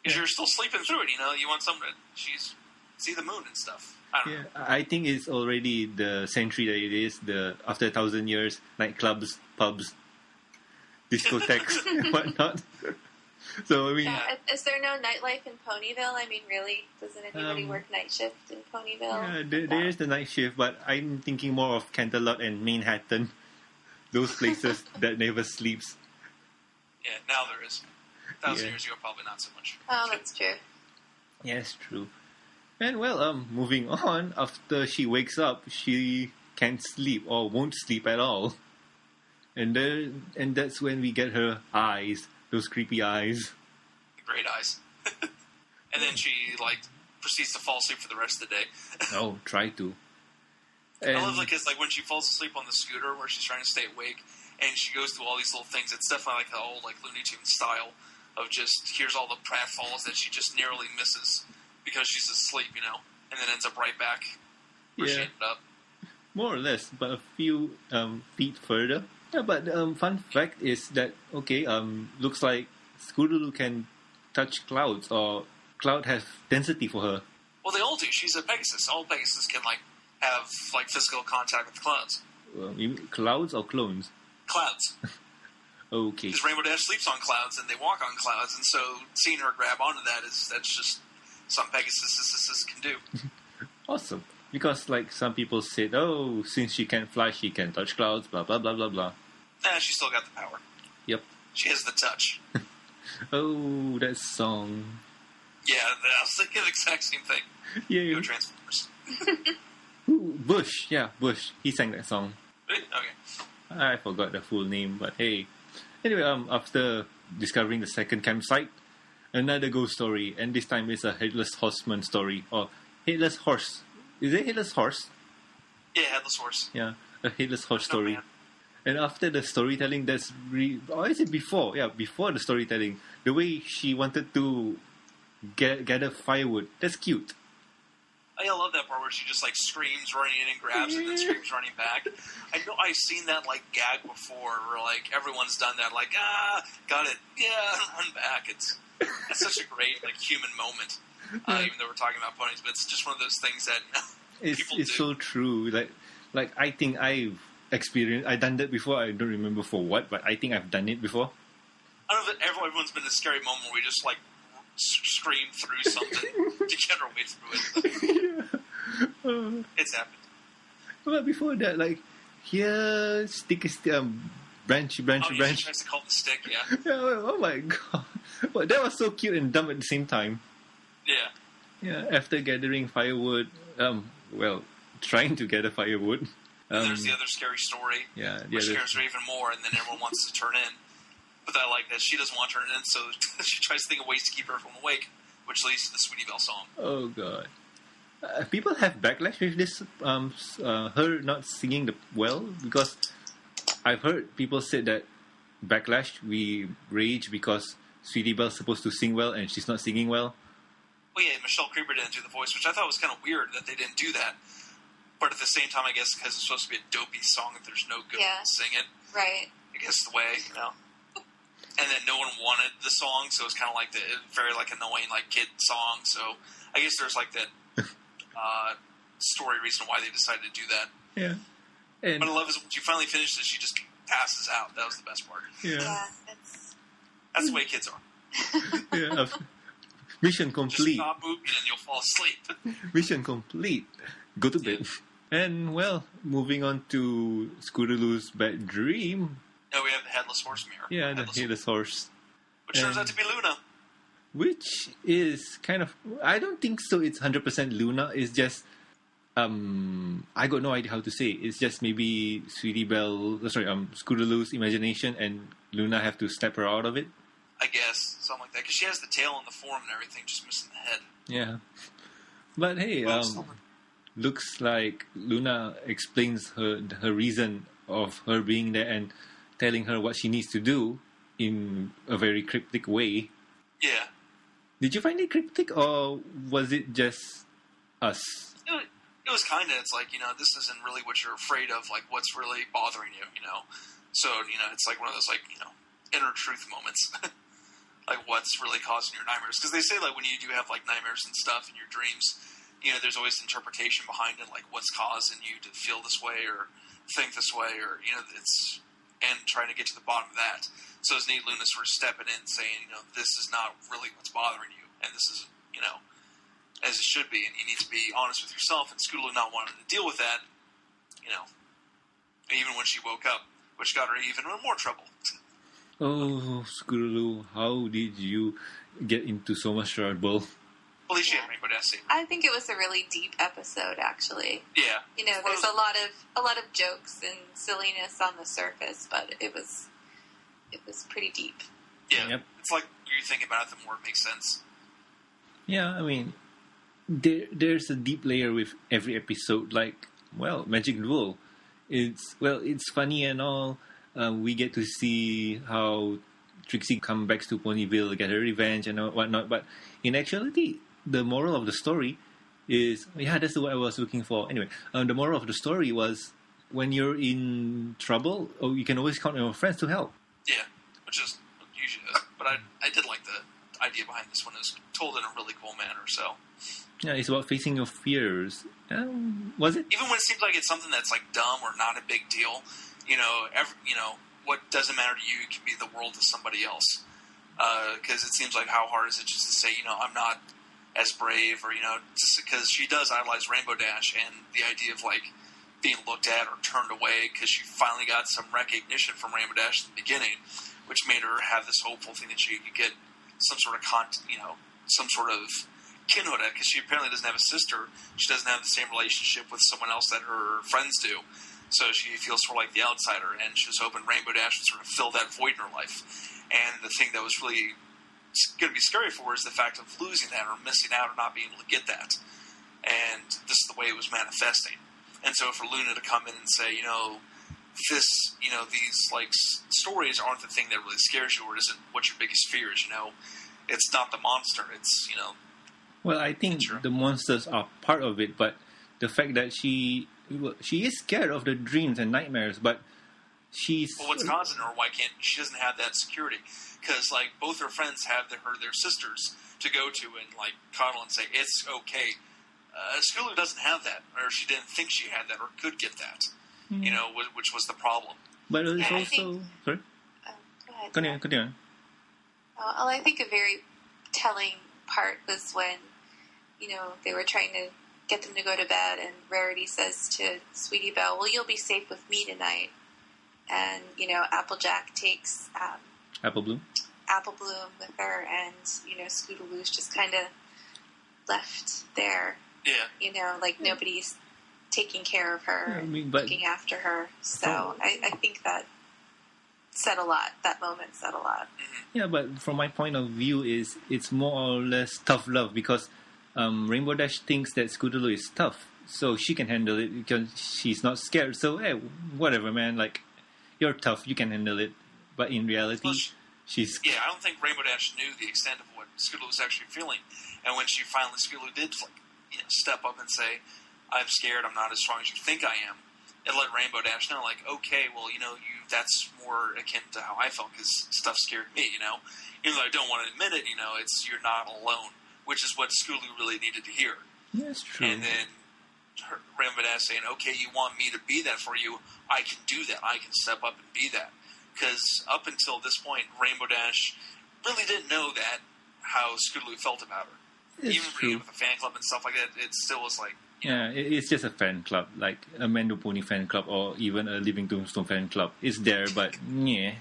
because you're still sleeping through it. You want something. She's see the moon and stuff. I don't know. I think it's already the century that it is. After 1,000 years, nightclubs, pubs, discotheques, and whatnot. So I mean, is there no nightlife in Ponyville? I mean, really, doesn't anybody work night shift in Ponyville? Yeah, there is the night shift, but I'm thinking more of Canterlot and Manhattan, those places that never sleeps. Yeah, now there is. 1,000 years ago, probably not so much. Oh, that's true. Yes, true. And well, moving on. After she wakes up, she can't sleep or won't sleep at all, and that's when we get her eyes. Those creepy eyes. Great eyes. And then she, proceeds to fall asleep for the rest of the day. Oh, try to. And I love, because, when she falls asleep on the scooter where she's trying to stay awake, and she goes through all these little things, it's definitely the old, Looney Tunes style of just, here's all the pratfalls that she just narrowly misses because she's asleep, and then ends up right back where she ended up. More or less, but a few feet further. Yeah, but fun fact is that, looks like Scootaloo can touch clouds, or cloud has density for her. Well, they all do. She's a Pegasus. All Pegasus can, have, physical contact with clouds. You mean clouds or clones? Clouds. Okay. Because Rainbow Dash sleeps on clouds, and they walk on clouds, and so seeing her grab onto that's just some Pegasus can do. Awesome. Because, some people said, oh, since she can fly, she can touch clouds, blah, blah, blah, blah, blah. Nah, she still got the power. Yep. She has the touch. Oh, that song. Yeah, I was thinking the exact same thing. Yeah. Go Transformers. Ooh, Bush. Yeah, Bush. He sang that song. Really? Okay. I forgot the full name, but hey. Anyway, after discovering the second campsite, another ghost story, and this time it's a Headless Horseman story, or Headless Horse. Is it Headless Horse? Yeah, Headless Horse. Yeah, a Headless Horse story. Man. And after the storytelling, or is it before? Yeah, before the storytelling, the way she wanted to gather firewood. That's cute. I love that part where she just screams running in and grabs it and then screams running back. I know I've seen that gag before where everyone's done that got it, yeah, run back. It's such a great human moment. Even though we're talking about ponies, but it's just one of those things that people do. It's so true. I think I've done that before. I don't remember for what, but I think I've done it before. I don't know if everyone's been in a scary moment where we just scream through something to get our way through it. It's happened. But before that, here, stick is branch. She tries to call the stick, yeah. Yeah. Oh my god! Well, that was so cute and dumb at the same time. Yeah. Yeah. After gathering firewood, trying to gather firewood. And there's the other scary story. Yeah. Which scares her even more, and then everyone wants to turn in. But I like that she doesn't want to turn in, so she tries to think of ways to keep everyone awake, which leads to the Sweetie Belle song. Oh god. People have backlash with this, her not singing well, because I've heard people say that backlash, we rage because Sweetie Belle's supposed to sing well and she's not singing well. Well, yeah, Michelle Creeper didn't do the voice, which I thought was kind of weird that they didn't do that. But at the same time, I guess because it's supposed to be a dopey song, if there's no good one to sing it. Right. I guess the way, And then no one wanted the song, so it was kind of the very annoying kid song. So I guess there's that story reason why they decided to do that. Yeah. And what I love is when she finally finishes, she just passes out. That was the best part. Yeah. That's the way kids are. Yeah. Mission complete. Just stop moving and you'll fall asleep. Mission complete. Go to bed. Yeah. And moving on to Scootaloo's bad dream. No, we have the Headless Horse mirror. Yeah, the Headless Horse. Which turns out to be Luna. Which is kind of... I don't think so it's 100% Luna. It's just... I got no idea how to say it. It's just maybe Scootaloo's imagination, and Luna have to step her out of it. I guess. Something like that. Because she has the tail and the form and everything, just missing the head. Yeah. But hey, looks like Luna explains her reason of her being there and telling her what she needs to do in a very cryptic way. Yeah. Did you find it cryptic, or was it just us? It was kind of, it's this isn't really what you're afraid of, what's really bothering you, So, it's one of those, inner truth moments. What's really causing your nightmares. Because they say, when you do have, nightmares and stuff in your dreams, there's always interpretation behind it, like what's causing you to feel this way or think this way, or and trying to get to the bottom of that. So it's neat Luna sort of stepping in and saying, this is not really what's bothering you, and this is, as it should be, and you need to be honest with yourself. And Scootaloo not wanting to deal with that, even when she woke up, which got her even in more trouble. Oh, Scootaloo, how did you get into so much trouble? Well, at least she had Rainbow Dash save her. I think it was a really deep episode, actually. Yeah. There's a lot of jokes and silliness on the surface, but it was pretty deep. Yeah. Yep. It's like you think about it, the more it makes sense. Yeah, I mean, there's a deep layer with every episode. Like, Magic Duel. It's funny and all. We get to see how Trixie comes back to Ponyville, get her revenge and whatnot. But in actuality, the moral of the story is... Yeah, that's what I was looking for. Anyway, the moral of the story was when you're in trouble, you can always count on your friends to help. Yeah, which is usually... But I did like the idea behind this one. It was told in a really cool manner, so... Yeah, it's about facing your fears. Was it? Even when it seems like it's something that's like dumb or not a big deal, what doesn't matter to you can be the world to somebody else. Because it seems like how hard is it just to say, I'm not as brave, or because she does idolize Rainbow Dash, and the idea of like being looked at or turned away because she finally got some recognition from Rainbow Dash at the beginning, which made her have this hopeful thing that she could get some sort of some sort of kinhood at, because she apparently doesn't have a sister. She doesn't have the same relationship with someone else that her friends do. So she feels sort of like the outsider, and she was hoping Rainbow Dash would sort of fill that void in her life. And the thing that was really going to be scary for her is the fact of losing that, or missing out, or not being able to get that. And this is the way it was manifesting. And so for Luna to come in and say, these like stories aren't the thing that really scares you, or isn't what your biggest fear is. It's not the monster. It's Well, I think the monsters are part of it, but the fact that she is scared of the dreams and nightmares, but she's... Well, what's causing her? Why can't she doesn't have that security? Because like both her friends have their sisters to go to and like cuddle and say it's okay. Scootaloo doesn't have that, or she didn't think she had that, or could get that. Which was the problem. But it's Yeah, also... Sorry? Go ahead. Continue. Well, I think a very telling part was when, they were trying to get them to go to bed, and Rarity says to Sweetie Belle, well, you'll be safe with me tonight. And, Applejack takes Apple Bloom with her, and, Scootaloo's just kind of left there. Yeah. Like nobody's taking care of her, but looking after her. So I think that said a lot. That moment said a lot. Yeah, but from my point of view, it's more or less tough love, because Rainbow Dash thinks that Scootaloo is tough, so she can handle it because she's not scared. So, hey, whatever, man. Like, you're tough, you can handle it. But in reality, she's... Yeah, I don't think Rainbow Dash knew the extent of what Scootaloo was actually feeling. And when Scootaloo did, step up and say, I'm scared, I'm not as strong as you think I am, it let Rainbow Dash know, like, okay, well, that's more akin to how I felt, because stuff scared me, Even though I don't want to admit it, you're not alone, which is what Scootaloo really needed to hear. That's true. And then Rainbow Dash saying, okay, you want me to be that for you, I can do that, I can step up and be that. Because up until this point, Rainbow Dash really didn't know that, how Scootaloo felt about her. It's Even true. with the fan club and stuff like that, it still was like... Yeah, it's just a fan club, like a Mando Pony fan club, or even a Living Tombstone fan club. It's there, but yeah.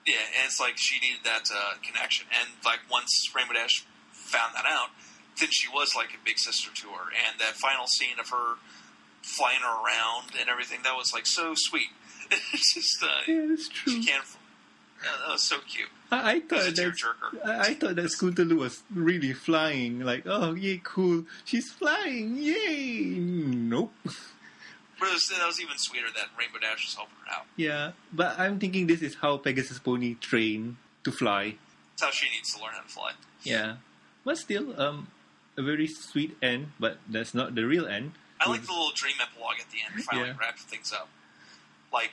Yeah, and it's like she needed that connection. And like once Rainbow Dash found that out, then she was like a big sister to her. And that final scene of her flying her around and everything, that was like so sweet. It's just... Yeah, that's true. She can't... that was so cute. I thought that Scootaloo was really flying. Like, oh, yay, cool. She's flying. Yay. Nope. But that was even sweeter that Rainbow Dash was helping her out. Yeah, but I'm thinking this is how Pegasus Pony train to fly. That's how she needs to learn how to fly. Yeah. But still, a very sweet end, but that's not the real end. I like the little dream epilogue at the end to finally wrap things up. Like,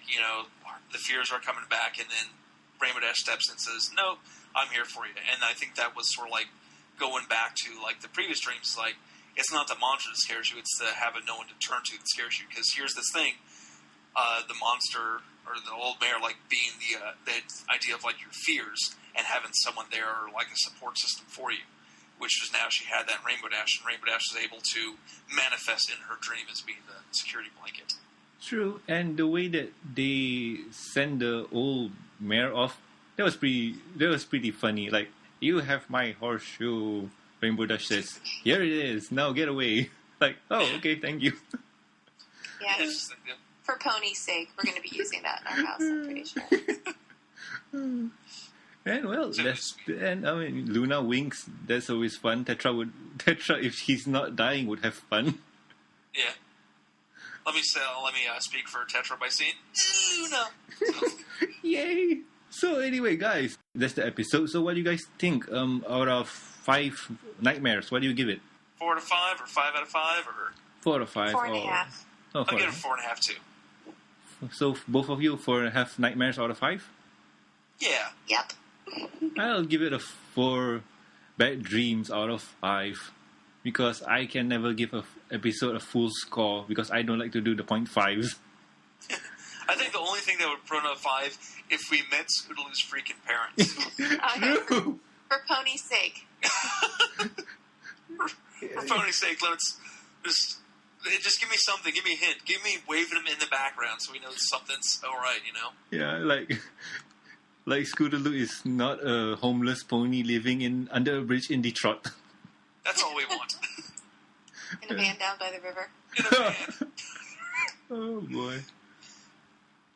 the fears are coming back, and then Rainbow Dash steps in and says, "No, I'm here for you." And I think that was sort of like going back to like the previous dreams. Like, it's not the monster that scares you, it's to having no one to turn to that scares you. Because here's this thing, the monster or the old mare being the idea of your fears and having someone there or a support system for you, which was now she had that in Rainbow Dash, and Rainbow Dash was able to manifest in her dream as being the security blanket. True, and the way that they send the old mare off, that was pretty funny. You have my horseshoe. Rainbow Dash says, "Here it is. Now get away." Oh, okay, thank you. Yeah, for Pony's sake, we're going to be using that in our house, I'm pretty sure. And Luna winks. That's always fun. Tetra, if he's not dying, would have fun. Yeah. Let me speak for Tetra by saying Luna. Yay! So anyway, guys, that's the episode. So what do you guys think? Out of 5 nightmares, what do you give it? 4 out of 5, or 5 out of 5, or 4 out of 5. 4.5. Oh, I'll give it a 4.5 too. So both of you 4.5 nightmares out of 5? Yeah. Yep. I'll give it a 4 bad dreams out of 5. Because I can never give an episode a full score because I don't like to do the 0.5s. I think the only thing that would put on a 5 if we met Scootaloo's freaking parents. True. For Pony's sake. For Pony's sake, let's just give me something. Give me a hint. Give me waving him in the background so we know something's all right. Yeah, like Scootaloo is not a homeless pony living under a bridge in Detroit. That's all we want. In a van down by the river. In a van. Oh boy.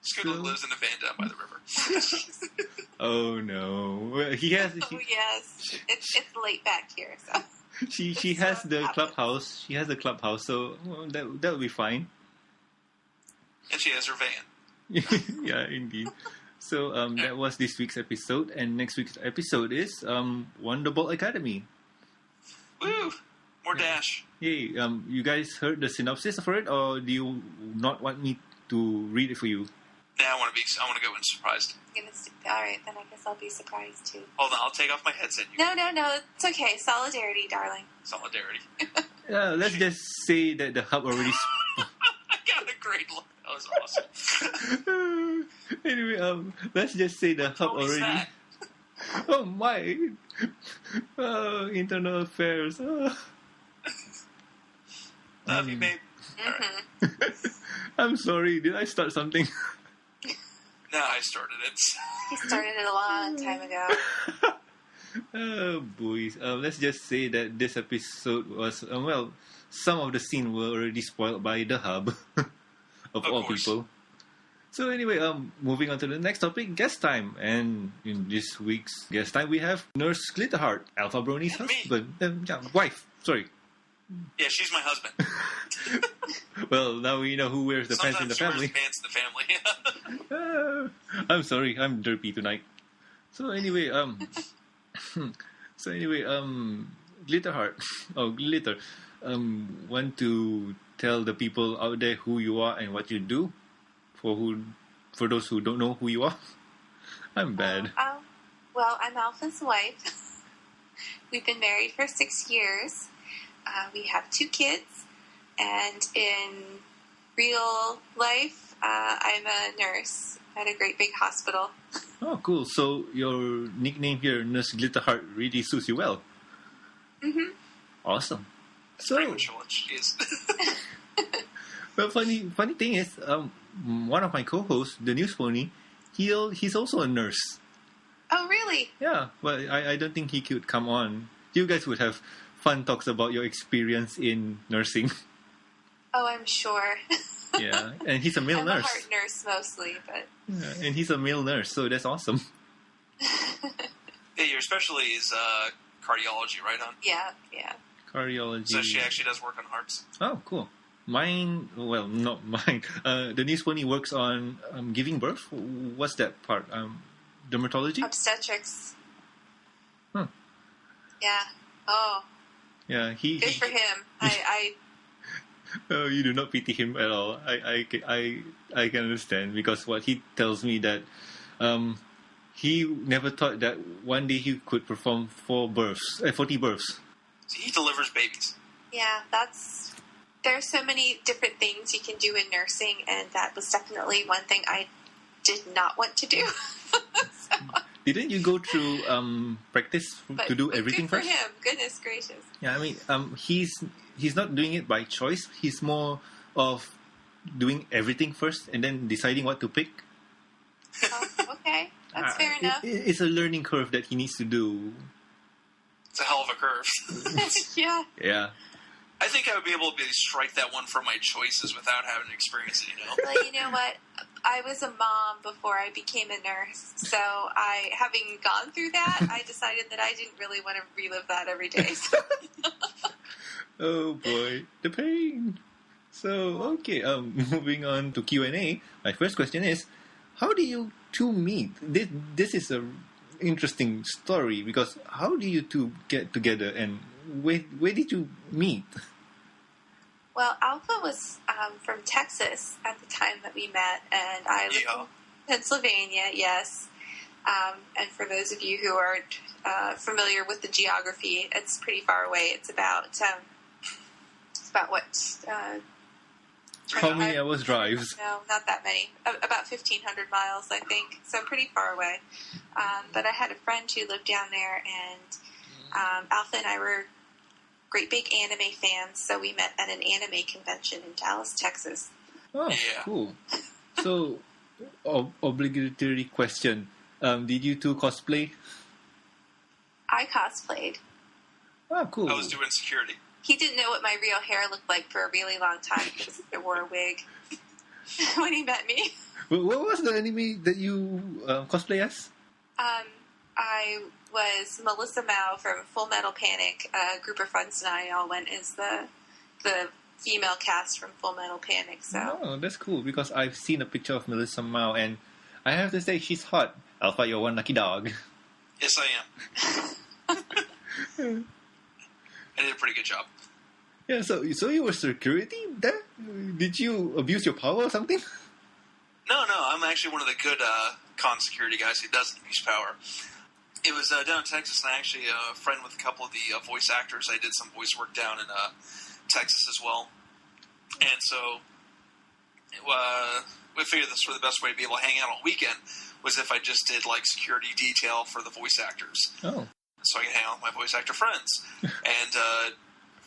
Scootaloo lives in a van down by the river. Oh no. Well, he has. Oh yes, it's late back here, so. She has the clubhouse. She has the clubhouse, so that will be fine. And she has her van. Yeah, indeed. So that was this week's episode, and next week's episode is Wonderbolt Academy. Woo! More Dash. Hey, you guys heard the synopsis for it, or do you not want me to read it for you? Nah, I want to go in surprised. All right, then I guess I'll be surprised too. Hold on, I'll take off my headset. No, it's okay. Solidarity, darling. Solidarity. Let's just say that the hub already. I got a great look. That was awesome. Anyway, let's just say the hub already. That? Oh my! Internal affairs. Love you, babe. Mm-hmm. I'm sorry. Did I start something? No, I started it. He started it a long time ago. Oh, boys. Let's just say that this episode was, some of the scenes were already spoiled by the hub, of all course. people. So anyway, moving on to the next topic, guest time. And in this week's guest time, we have Nurse Glitterheart, Alpha Brony's husband. Wife, sorry. Yeah, she's my husband. Well, now we know who wears the pants in the family. Sometimes she wears pants in the family. I'm sorry, I'm derpy tonight. So anyway, Glitterheart, Glitter, want to tell the people out there who you are and what you do? For those who don't know who you are? I'm bad. Well, I'm Alpha's wife. We've been married for 6 years. We have 2 kids, and in real life, I'm a nurse at a great big hospital. Oh, cool. So your nickname here, Nurse Glitterheart, really suits you well. Mm-hmm. Awesome. So, pretty much what she is. Well, funny thing is, one of my co-hosts, the News Pony, he's also a nurse. Oh, really? Yeah. Well, I don't think he could come on. You guys would have fun talks about your experience in nursing. Oh, I'm sure. Yeah, and he's a male I'm nurse. a heart nurse mostly, but... Yeah, and he's a male nurse, so that's awesome. Yeah, your specialty is cardiology, right, hon? Yeah. Cardiology. So she actually does work on hearts. Oh, cool. Mine, well, not mine. The News Pony works on giving birth. What's that part? Dermatology? Obstetrics. Huh. Yeah. Oh. Yeah, Good for him. I Oh, you do not pity him at all. I can understand, because what he tells me that he never thought that one day he could perform 40 births. So he delivers babies. Yeah, there's so many different things you can do in nursing, and that was definitely one thing I did not want to do. So, Didn't you go through practice to do everything good for first? him. Goodness gracious. Yeah, I mean, he's not doing it by choice. He's more of doing everything first and then deciding what to pick. Oh, okay, that's fair enough. It's a learning curve that he needs to do. It's a hell of a curve. Yeah. Yeah. I think I would be able to strike that one from my choices without having to experience it, Well, you know what? I was a mom before I became a nurse, so having gone through that, I decided that I didn't really want to relive that every day. So. Oh boy, the pain. So, okay, moving on to Q&A. My first question is, how do you two meet? This is a interesting story, because how do you two get together, and where did you meet? Well, Alpha was from Texas at the time that we met, and I lived in Pennsylvania, yes. And for those of you who are familiar with the geography, it's pretty far away. It's about what? How many hours drives? No, not that many. About 1,500 miles, I think. So pretty far away. But I had a friend who lived down there, and Alpha and I were great big anime fans, so we met at an anime convention in Dallas, Texas. Oh, yeah. Cool. So, obligatory question. Did you two cosplay? I cosplayed. Oh, cool. I was doing security. He didn't know what my real hair looked like for a really long time because I wore a wig when he met me. What was the anime that you cosplay as? I was Melissa Mao from Full Metal Panic. A group of friends and I all went as the female cast from Full Metal Panic. So. Oh, that's cool, because I've seen a picture of Melissa Mao, and I have to say, she's hot. Alpha, you're one lucky dog. Yes, I am. I did a pretty good job. Yeah, so you were security there? Did you abuse your power or something? No, I'm actually one of the good con security guys who doesn't abuse power. It was down in Texas, and I actually a friend with a couple of the voice actors. I did some voice work down in Texas as well. And so we figured this was the best way to be able to hang out on weekend was if I just did like security detail for the voice actors. Oh. So I could hang out with my voice actor friends. And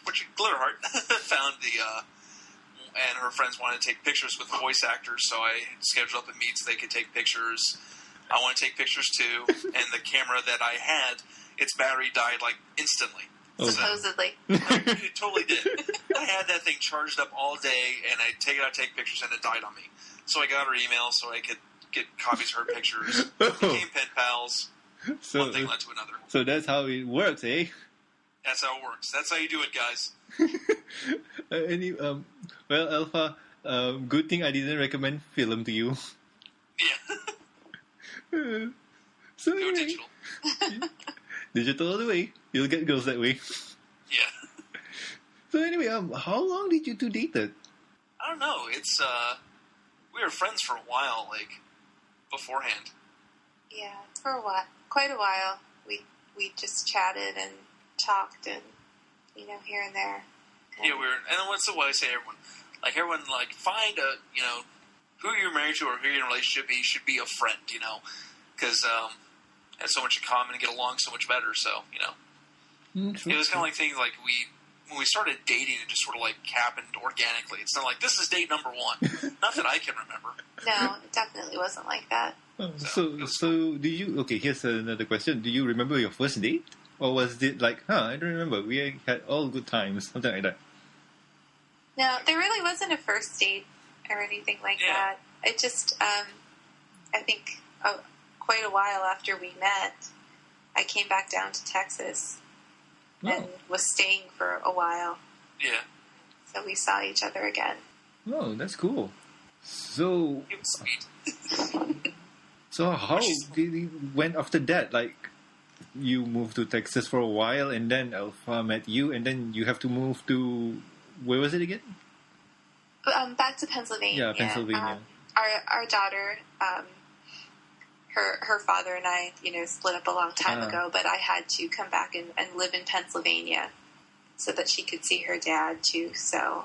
which Glitterheart found and her friends wanted to take pictures with the voice actors, so I scheduled up a meet so they could take pictures. I want to take pictures too, and the camera that I had, its battery died like instantly. Oh. Supposedly. It totally did. I had that thing charged up all day, and I'd take it out, take pictures, and it died on me. So I got her email so I could get copies of her pictures. Became pen pals. So, one thing led to another. So that's how it works, eh? That's how it works. That's how you do it, guys. Well, Alpha, good thing I didn't recommend film to you. Yeah. So Go anyway, digital. digital all the way. You'll get girls that way. Yeah. So anyway, how long did you two date? I don't know. It's we were friends for a while, like beforehand. Yeah, for a while, quite a while. We just chatted and talked, and here and there. Yeah, and then what's the way I say everyone find who you're married to or who you're in a relationship be should be a friend, because have so much in common and get along so much better. So it was kind of like things like when we started dating, it just sort of like happened organically. It's not like this is date number one. Not that I can remember. No, it definitely wasn't like that. So do you? Okay, here's another question. Do you remember your first date, or was it like, I don't remember. We had all good times, something like that. No, there really wasn't a first date or anything like that. It just, I think, quite a while after we met, I came back down to Texas and was staying for a while. Yeah. So we saw each other again. Oh, that's cool. So, It was sweet. So how did it went after that? Like, you moved to Texas for a while, and then Alpha met you, and then you have to move to, where was it again? Back to Pennsylvania. Yeah, Pennsylvania. Our daughter, her father and I, split up a long time ago, but I had to come back and live in Pennsylvania. so that she could see her dad too. So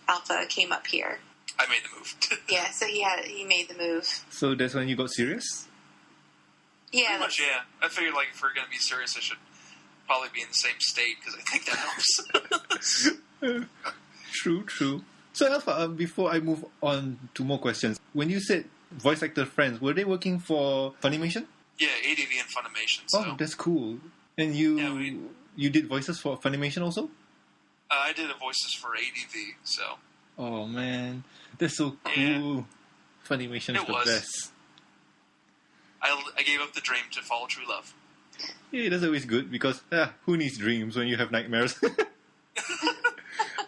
Alpha came up here. I made the move. Yeah, so he made the move. So that's when you got serious? Yeah. Pretty much, yeah. I figured, like, if we're going to be serious, I should probably be in the same state, because I think that helps. True. So, Alpha, before I move on to more questions, when you said voice actor friends, were they working for Funimation? Yeah, ADV and Funimation. So. Oh, that's cool. And you did voices for Funimation also? I did the voices for ADV, so... Oh, man. That's so cool. Yeah. Funimation is the best. I gave up the dream to follow true love. Yeah, that's always good, because who needs dreams when you have nightmares?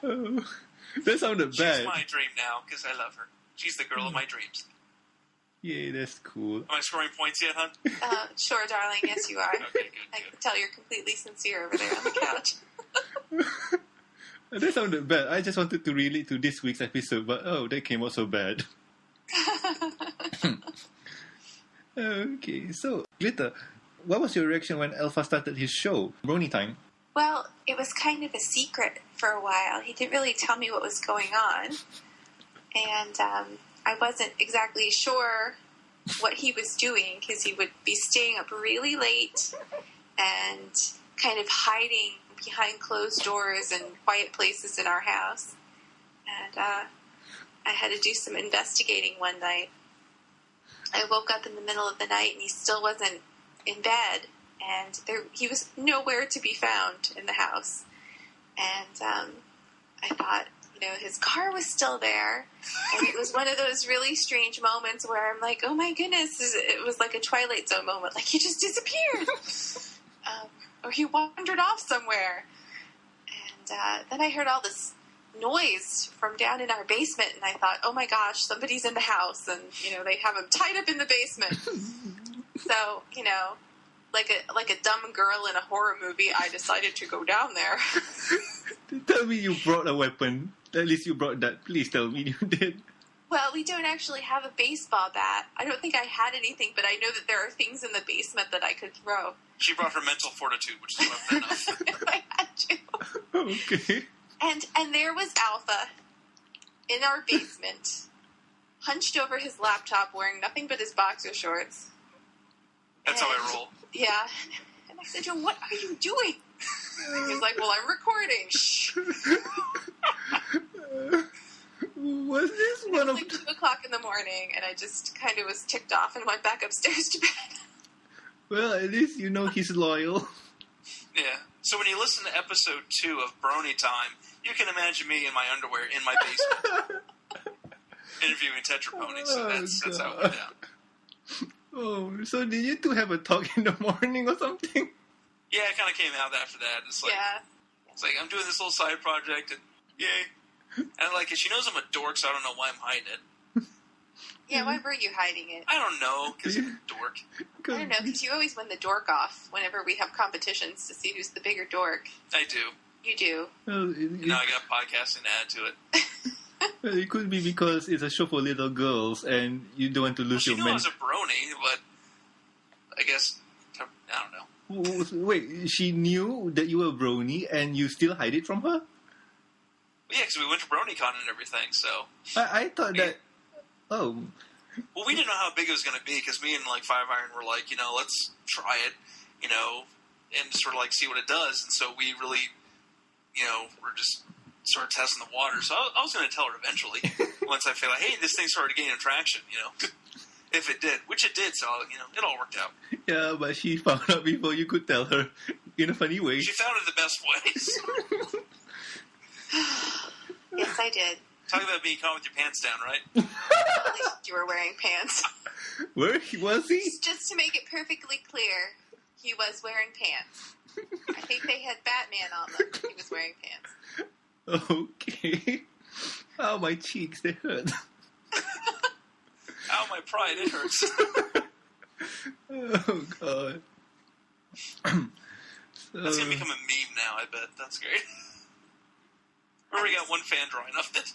Oh, that sounded bad. She's my dream now, because I love her. She's the girl of my dreams. Yeah, that's cool. Am I scoring points yet, hon? Sure, darling. Yes, you are. Okay, good. I can tell you're completely sincere over there on the couch. That sounded bad. I just wanted to relate to this week's episode, but that came out so bad. Okay, so, Glitter, what was your reaction when Alpha started his show, Brony Time? Well, it was kind of a secret for a while. He didn't really tell me what was going on. And I wasn't exactly sure what he was doing, because he would be staying up really late and kind of hiding behind closed doors and quiet places in our house. And I had to do some investigating one night. I woke up in the middle of the night and he still wasn't in bed, and he was nowhere to be found in the house. And I thought, his car was still there, and it was one of those really strange moments where I'm like, oh my goodness, it was like a Twilight Zone moment, like he just disappeared. Or he wandered off somewhere. And then I heard all this noise from down in our basement, and I thought, oh my gosh, somebody's in the house, and they have him tied up in the basement. So like a dumb girl in a horror movie, I decided to go down there. Tell me you brought a weapon. At least you brought that. Please tell me you did. Well, we don't actually have a baseball bat. I don't think I had anything, but I know that there are things in the basement that I could throw. She brought her mental fortitude, which is more than enough. If I had to. Okay. And there was Alpha in our basement, hunched over his laptop, wearing nothing but his boxer shorts. That's how I roll. Yeah. And I said to him, what are you doing? And he's like, well, I'm recording. Shh. Was this and one it was of... like 2 o'clock in the morning, and I just kind of was ticked off and went back upstairs to bed. Well, at least he's loyal. Yeah. So when you listen to episode 2 of Brony Time, you can imagine me in my underwear in my basement interviewing Tetra Pony. So that's how it went down. Oh, so did you two have a talk in the morning or something? Yeah, it kind of came out after that. It's like, It's like, I'm doing this little side project, and yay. And like, she knows I'm a dork, so I don't know why I'm hiding it. Yeah, why were you hiding it? I don't know, because I'm a dork. I don't know, because you always win the dork off whenever we have competitions to see who's the bigger dork. I do. You do. Well, Now I got podcasting to add to it. Well, it could be because it's a show for little girls, and you don't want to lose She your knew I was a brony, but I guess, I don't know. Wait, she knew that you were a brony, and you still hide it from her? Yeah, because we went to BronyCon and everything, so... I thought that... Oh. Well, we didn't know how big it was going to be, because me and, like, Five Iron were like, let's try it, and sort of, like, see what it does. And so we really, we're just sort of testing the water. So I was going to tell her eventually, once I feel like, hey, this thing started gaining traction, if it did. Which it did, so, it all worked out. Yeah, but she found out before you could tell her, in a funny way. She found it the best ways. Yes, I did. Talking about being caught with your pants down, right? At least you were wearing pants. Where was he? Just to make it perfectly clear, he was wearing pants. I think they had Batman on them. He was wearing pants. Okay. Ow, my cheeks, they hurt. Ow, my pride, it hurts. Oh, God. That's going to become a meme now, I bet. That's great. We already got one fan drawing of it.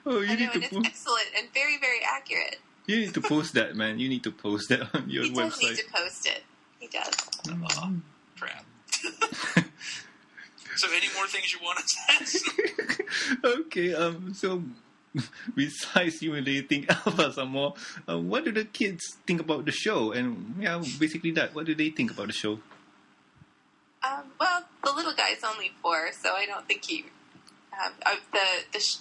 Oh, you I need know, to and it's excellent and very, very accurate. You need to post that, man. You need to post that on your He website. does need to post it. He does. Crap. So any more things you want to ask? Okay, so besides you and they think Alpha some more, what do the kids think about the show? And yeah, basically that. What do they think about the show? Well, the little guy's only 4, so I don't think he... the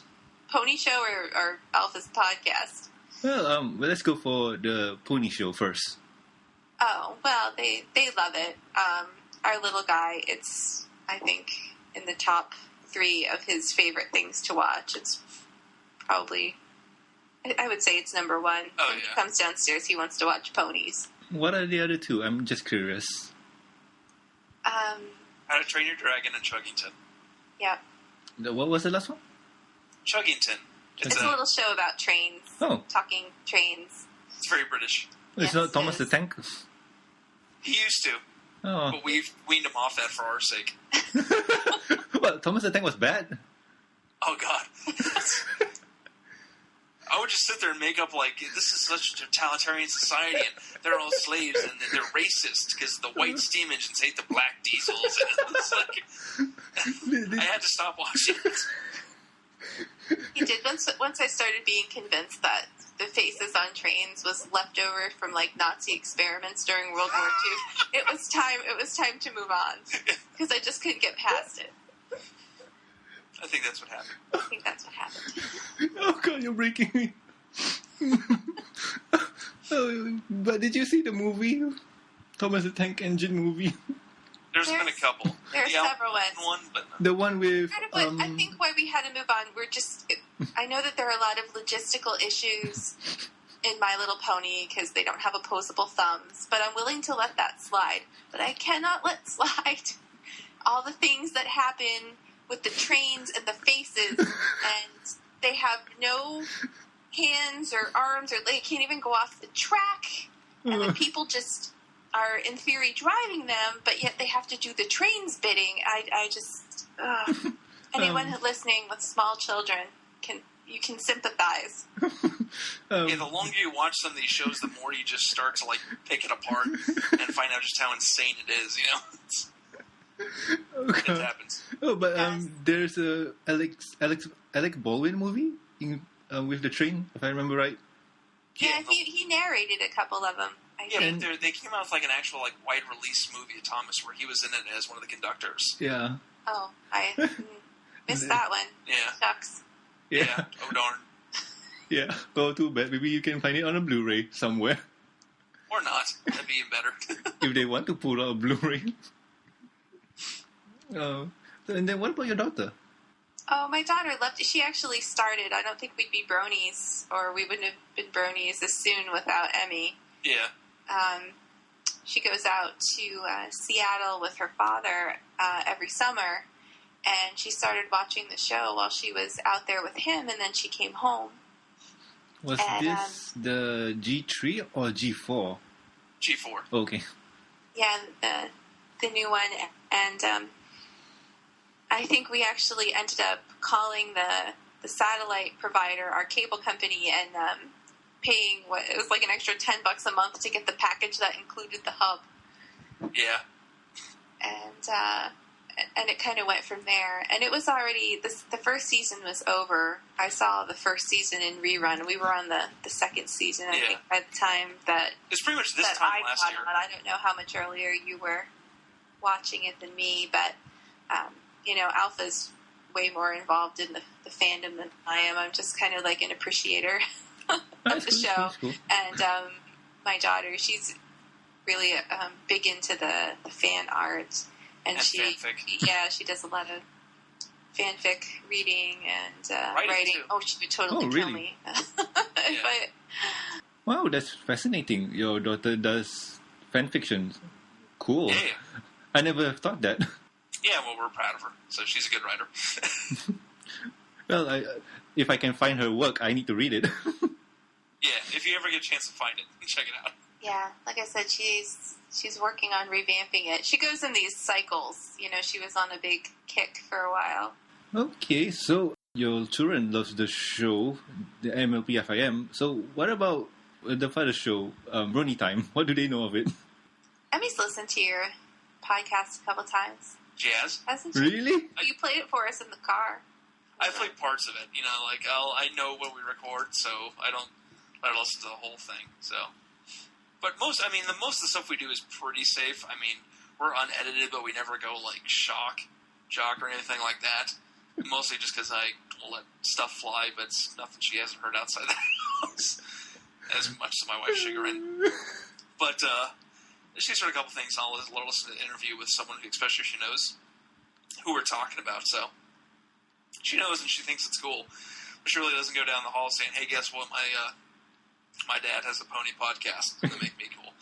Pony Show or Alpha's podcast? Well, let's go for the Pony Show first. Oh, well, they love it. Our little guy, it's, I think, in the top 3 of his favorite things to watch. It's probably... I would say it's number 1. Oh, when he comes downstairs, he wants to watch ponies. What are the other 2? I'm just curious. How to Train Your Dragon and Chuggington. Yeah. What was the last one? Chuggington. It's a little show about trains. Oh. Talking trains. It's very British. It's Yes, not Thomas it the is. Tank? He used to, Oh. but we've weaned him off that for our sake. Well, Thomas the Tank was bad. Oh, God. I would just sit there and make up like, this is such a totalitarian society, and they're all slaves, and they're racist because the white steam engines hate the black diesels. And it's like, I had to stop watching it. He did. Once I started being convinced that the faces on trains was leftover from like Nazi experiments during World War II, it was time to move on because I just couldn't get past it. I think that's what happened. I think that's what happened. Oh God, you're breaking me. Oh, but did you see the movie? Thomas the Tank Engine movie? There's been a couple. There are The several Alpha ones. one, but The one with... Kind of what I think why we had to move on. I know that there are a lot of logistical issues in My Little Pony because they don't have opposable thumbs, but I'm willing to let that slide. But I cannot let slide all the things that happen with the trains and the faces, and they have no hands or arms, or they can't even go off the track, and the people just are in theory driving them, but yet they have to do the train's bidding. I just anyone listening with small children can sympathize. yeah, the longer you watch some of these shows, the more you just start to like pick it apart and find out just how insane it is. You know. It happens. Oh, but Yes. there's a Alec Baldwin movie with the train, if I remember right. Yeah, he narrated a couple of them. I Yeah, think. but they came out with like an actual like wide release movie of Thomas where he was in it as one of the conductors. Yeah. Oh, I missed that one. Yeah. Shucks. Yeah. Oh darn. Yeah. Oh, too bad. Maybe you can find it on a Blu-ray somewhere Or not. That'd be even better. if they want to pull out a Blu-ray. Oh, and then what about your daughter? Oh, my daughter loved it. She actually started. I don't think we'd be bronies, or we wouldn't have been bronies as soon without Emmy. Yeah. She goes out to Seattle with her father every summer, and she started watching the show while she was out there with him, and then she came home. Was And, this the G3 or G4? G4. Okay. Yeah, the new one, and I think we actually ended up calling the satellite provider, our cable company, and paying it was like an extra $10 a month to get the package that included the hub, Yeah. and it kind of went from there. And it was already the first season was over. I saw the first season in rerun. We were on the second season. I Yeah. think by the time that It's pretty much this that time I last got year. on. I don't know how much earlier you were watching it than me, but Alpha's way more involved in the fandom than I am. I'm just kind of like an appreciator of That's the cool, show. that's cool. And my daughter, she's really big into the fan art, and And she fanfic. she does a lot of fanfic reading and Writing, writing. too. Oh, she would totally Oh, kill really? me. Yeah. But Wow, that's fascinating. Your daughter does fan fiction. Cool. Yeah. I never thought that. Yeah, well, we're proud of her. So she's a good writer. Well, if I can find her work, I need to read it. Yeah, if you ever get a chance to find it, check it out. yeah, like I said, she's working on revamping it. She goes in these cycles. She was on a big kick for a while. Okay, so your children loves the show, the MLPFIM. So what about the father show, Brony Time? What do they know of it? Emmy's listened to your podcast a couple times. She has? Hasn't she? Really? You played it for us in the car. I played parts of it. You know, like I know what we record, so I don't let her listen to the whole thing. So, but most of the stuff we do is pretty safe. I mean, we're unedited, but we never go like jock or anything like that. Mostly just because I let stuff fly, but it's nothing she hasn't heard outside the house. As much to my wife's chagrin. But she's heard a couple things. I'll listen to the interview with someone who, especially she knows who we're talking about. So she knows and she thinks it's cool. But she really doesn't go down the hall saying, "Hey, guess what? My dad has a pony podcast." It's gonna make me cool.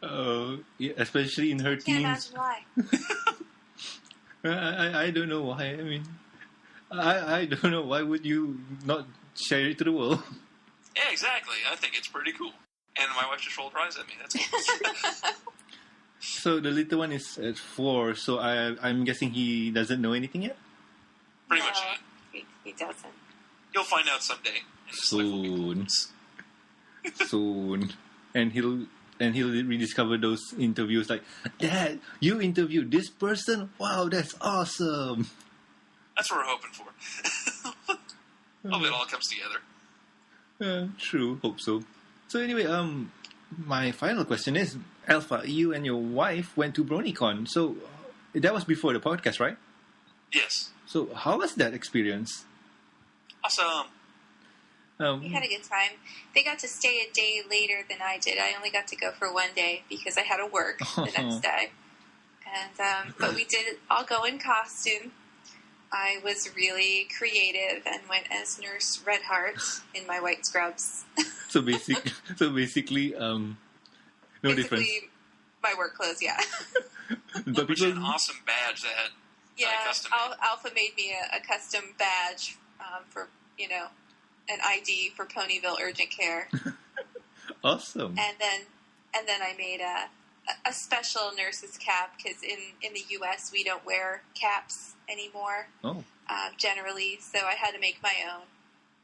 Oh, yeah, especially in her Can't teens. imagine why. I don't know why. I mean, I don't know. Why would you not share it to the world? Yeah, exactly. I think it's pretty cool. And my wife just rolled her eyes at me. That's cool. So the little one is at 4, so I'm guessing he doesn't know anything yet? Pretty much, yeah. He doesn't. You'll find out someday. And his life will be cool. Soon. And he'll rediscover those interviews like, "Dad, you interviewed this person? Wow, that's awesome." That's what we're hoping for. Hope it all comes together. True, hope so. So anyway, my final question is, Alpha, you and your wife went to BronyCon, so that was before the podcast, right? Yes. So how was that experience? Awesome. We had a good time. They got to stay a day later than I did. I only got to go for one day because I had to work the next day. And but we did all go in costume. I was really creative and went as Nurse Redheart in my white scrubs. So basically, no difference. My work clothes, yeah. But Which is an awesome badge that yeah, custom Alpha made me a custom badge for, an ID for Ponyville Urgent Care. Awesome. And then I made a special nurse's cap because in the U.S. we don't wear caps anymore. Oh. Generally, so I had to make my own.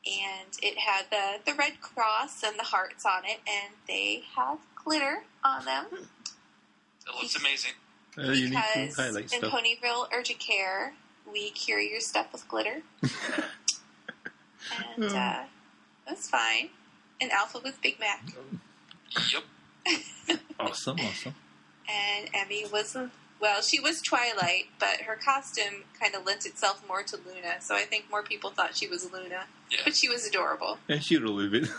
And it had the red cross and the hearts on it, and they have glitter on them. It looks amazing. You need to Because highlight in stuff. Ponyville Urgent Care, we cure your stuff with glitter. And it was fine. And Alpha was Big Mac. Yep. Awesome. And Emmy was, she was Twilight, but her costume kind of lent itself more to Luna, so I think more people thought she was Luna. Yeah. But she was adorable. And she rolled with it.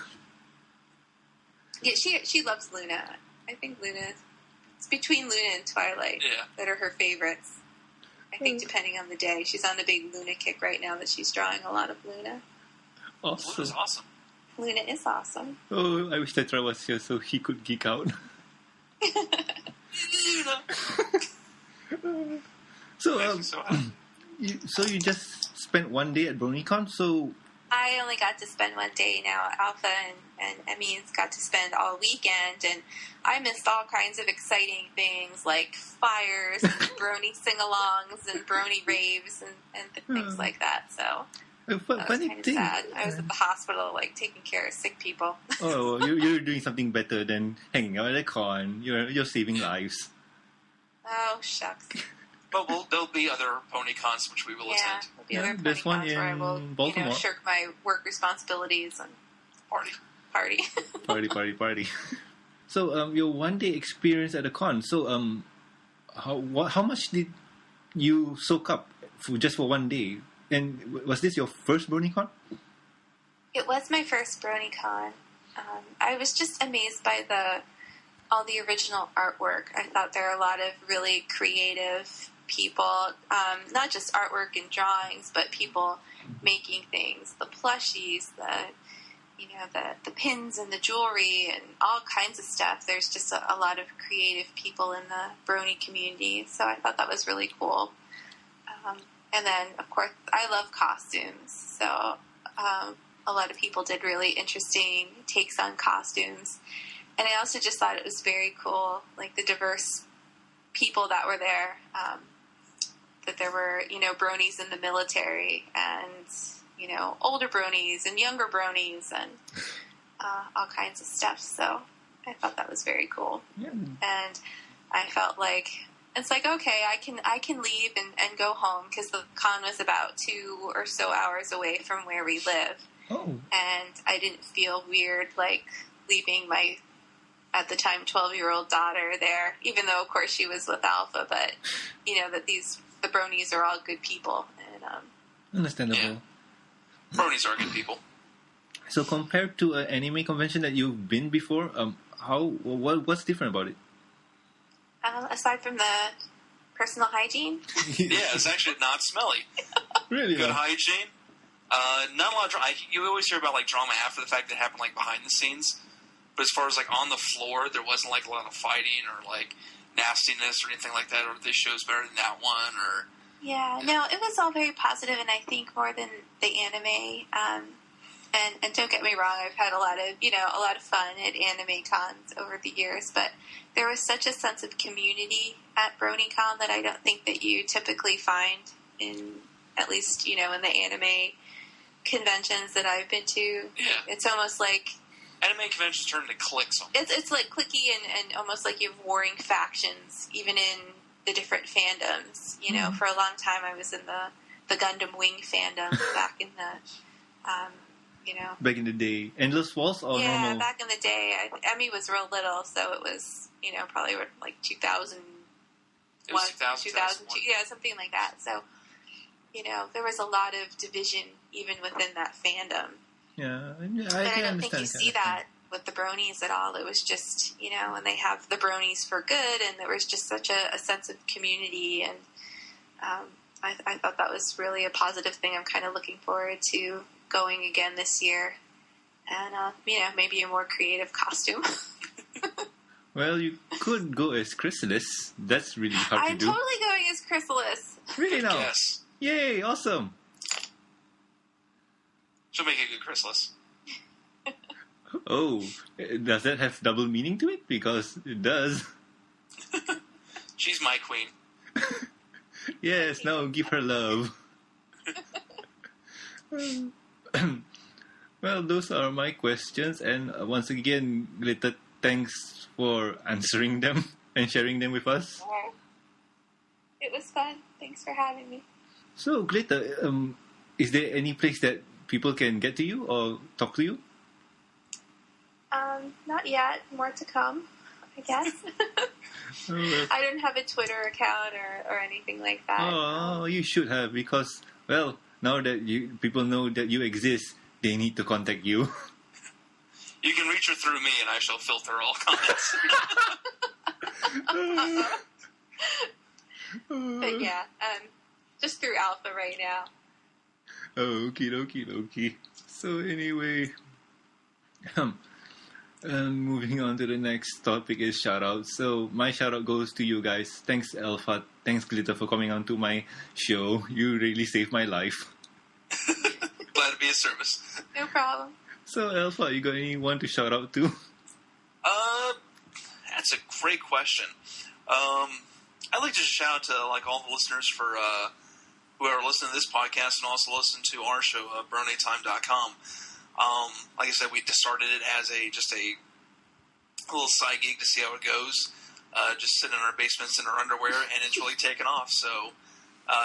Yeah, she loves Luna. I think it's between Luna and Twilight that are her favorites. I think depending on the day. She's on a big Luna kick right now that she's drawing a lot of Luna. Awesome. Luna's awesome. Luna is awesome. Oh, I wish Tetra was here so he could geek out. Luna. So, So happy. you just spent one day at BronyCon, so... I only got to spend one day now. Alpha and Emmy's got to spend all weekend, and I missed all kinds of exciting things like fires and Brony sing-alongs and Brony raves and things like that. So that was funny kind of thing. sad. I was at the hospital, taking care of sick people. Oh, you're doing something better than hanging out at a con. You're saving lives. Oh, shucks. But there'll be other pony cons which we will attend. There'll be other there's one pony cons where I will, in Baltimore. shirk my work responsibilities and party. Party. So, your one-day experience at the con. So, how much did you soak up just for one day? And was this your first BronyCon? It was my first BronyCon. I was just amazed by all the original artwork. I thought there are a lot of really creative people, not just artwork and drawings, but people making things, the plushies, the pins and the jewelry and all kinds of stuff. There's just a lot of creative people in the Brony community, so I thought that was really cool. And then, of course, I love costumes, so a lot of people did really interesting takes on costumes. And I also just thought it was very cool, the diverse people that were there, that there were, bronies in the military and, older bronies and younger bronies and all kinds of stuff. So I thought that was very cool. Yeah. And I felt like it's like, okay, I can leave and go home because the con was about 2 or so hours away from where we live. Oh. And I didn't feel weird, like, leaving my, at the time, 12-year-old daughter there, even though, of course, she was with Alpha, but, that the Bronies are all good people. And, understandable. Yeah. Bronies are good people. So compared to an anime convention that you've been before, what's different about it? Aside from the personal hygiene. Yeah, it's actually not smelly. Really? Good hygiene. Not a lot of drama. You always hear about, like, drama after the fact that happened, like, behind the scenes. But as far as, like, on the floor, there wasn't, like, a lot of fighting or, like, nastiness or anything like that, or this show's better than that one, or... Yeah, no, it was all very positive, and I think more than the anime. And don't get me wrong, I've had a lot of fun at anime cons over the years, but there was such a sense of community at BronyCon that I don't think that you typically find in, at least, in the anime conventions that I've been to. Yeah. It's almost like... Anime conventions turn into cliques. It's like cliquey and almost like you have warring factions, even in the different fandoms. For a long time I was in the Gundam Wing fandom back in the... Back in the day. Endless Waltz or normal? Yeah, back in the day. Emmy was real little, so it was, probably like 2001, It was 2002. Yeah, something like that. So, there was a lot of division even within that fandom. Yeah, I and I don't think you see that with the Bronies at all. It was just, and they have the Bronies for good, and there was just such a sense of community, and I thought that was really a positive thing. I'm kind of looking forward to going again this year, and maybe a more creative costume. Well, you could go as Chrysalis. That's really hard to do. I'm totally going as Chrysalis. Really now? Yes. Yay! Awesome. She'll make a good Chrysalis. Oh, does that have double meaning to it? Because it does. She's my queen. Yes. Now give her love. Well, those are my questions, and once again, Glitter, thanks for answering them and sharing them with us. It was fun. Thanks for having me. So, Glitter, is there any place that people can get to you or talk to you? Not yet. More to come, I guess. I don't have a Twitter account or anything like that. Oh, you should have, because, well, now that people know that you exist, they need to contact you. You can reach her through me, and I shall filter all comments. But yeah, just through Alpha right now. Okie dokie. So anyway, moving on to the next topic is shout-out. So my shout-out goes to you guys. Thanks, Alpha. Thanks, Glitter, for coming on to my show. You really saved my life. Glad to be of service. No problem. So, Alpha, you got anyone to shout out to? That's a great question. I'd like to shout out to all the listeners for who are listening to this podcast and also listen to our show, BronyTime.com. Like I said, we just started it as just a little side gig to see how it goes. Just sitting in our basements in our underwear, and it's really taken off. So,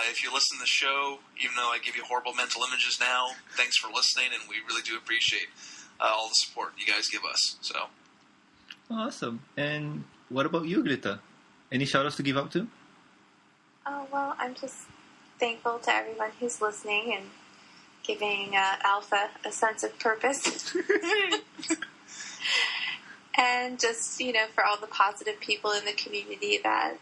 if you listen to the show, even though I give you horrible mental images now, thanks for listening, and we really do appreciate all the support you guys give us. So, awesome. And what about you, Glitter? Any shout-outs to give out to? Oh, well, I'm just thankful to everyone who's listening and giving Alpha a sense of purpose. And just, for all the positive people in the community that,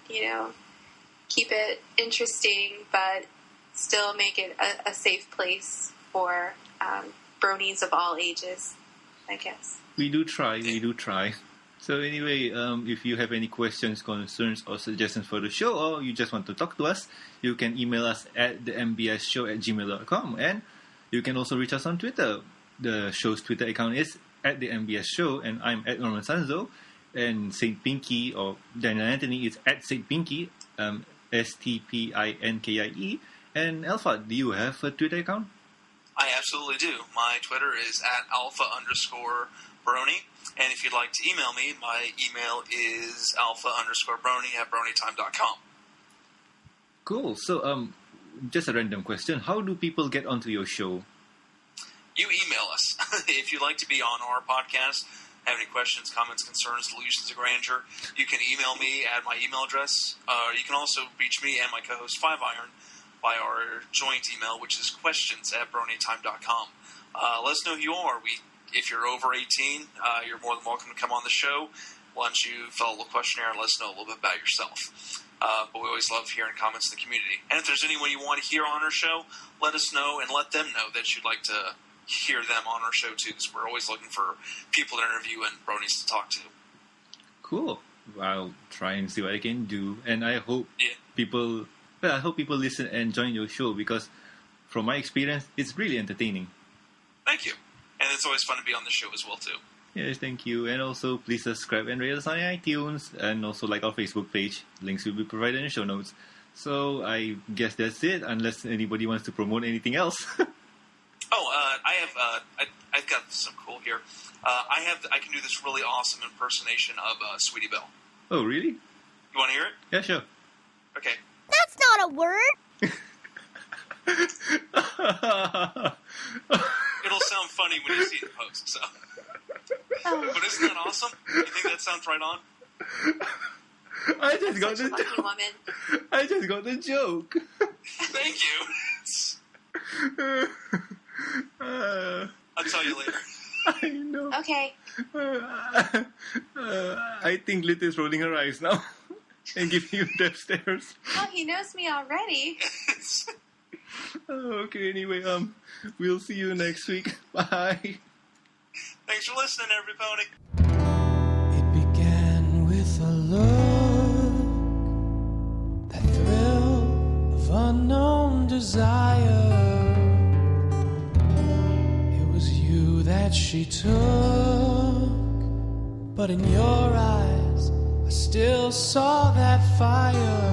keep it interesting, but still make it a safe place for bronies of all ages, I guess. We do try. So anyway, if you have any questions, concerns, or suggestions for the show, or you just want to talk to us, you can email us at the mbsshow@gmail.com, and you can also reach us on Twitter. The show's Twitter account is at the MBS Show, and I'm at Norman Sanzo, and Saint Pinky or Daniel Anthony is at Saint Pinky, STPINKIE. And Alpha, do you have a Twitter account? I absolutely do. My Twitter is at alpha_brony. And if you'd like to email me, my email is alpha_brony@bronytime.com. Cool. So, just a random question. How do people get onto your show? You email us. If you'd like to be on our podcast, have any questions, comments, concerns, delusions of grandeur, you can email me at my email address. You can also reach me and my co-host 5Iron by our joint email, which is questions@bronytime.com. Let us know who you are. If you're over 18, you're more than welcome to come on the show. Why don't you fill out a little questionnaire and let us know a little bit about yourself. But we always love hearing comments in the community. And if there's anyone you want to hear on our show, let us know and let them know that you'd like to hear them on our show too, because we're always looking for people to interview and bronies to talk to. Cool. I'll try and see what I can do. And I hope people listen and join your show, because from my experience, it's really entertaining. Thank you. And it's always fun to be on the show as well too. Yes, thank you. And also, please subscribe and rate us on iTunes, and also like our Facebook page. Links will be provided in the show notes. So I guess that's it, unless anybody wants to promote anything else. I've got some cool here. I can do this really awesome impersonation of Sweetie Belle. Oh, really? You want to hear it? Yeah, sure. Okay. That's not a word. It'll sound funny when you see it in post, so. But isn't that awesome? You think that sounds right on? I just got Such a the lucky joke. woman. I just got the joke. Thank you. I'll tell you later. I know. Okay. I think Lit is rolling her eyes now and giving you death stares. Oh, he knows me already. Okay, anyway, we'll see you next week. Bye. Thanks for listening, everybody. It began with a look, that thrill of unknown desire. It was you that she took, but in your eyes I still saw that fire.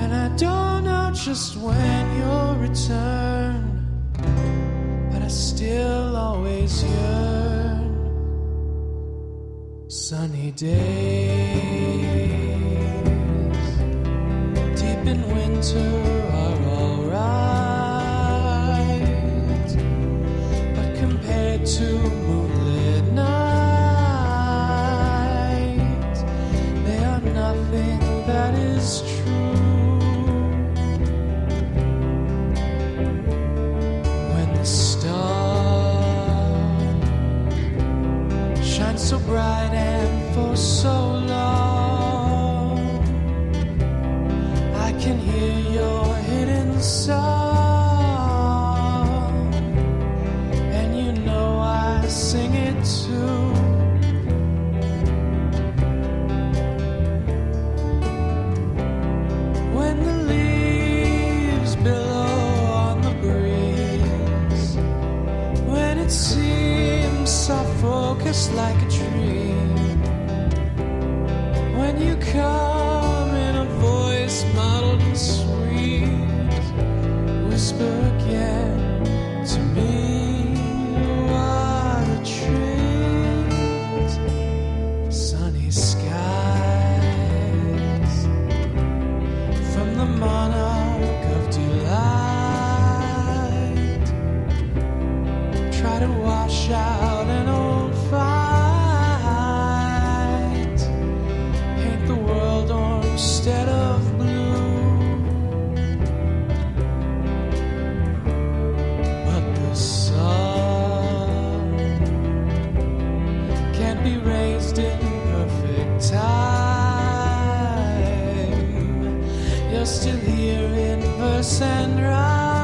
And I don't know just when you'll return, but I still always yearn. Sunny days deep in winter are alright, but compared to moonlit nights, they are nothing that is true. So bright and for so long, I can hear your hidden song, and you know I sing it too. When the leaves billow on the breeze, when it seems so focused like a when you come in a voice modeled and sweet, whisper again to me, what a treat. Sunny skies from the monarch of delight try to wash out an old fire. Instead of blue, but the sun can't be raised in perfect time. You're still here in verse and rhyme.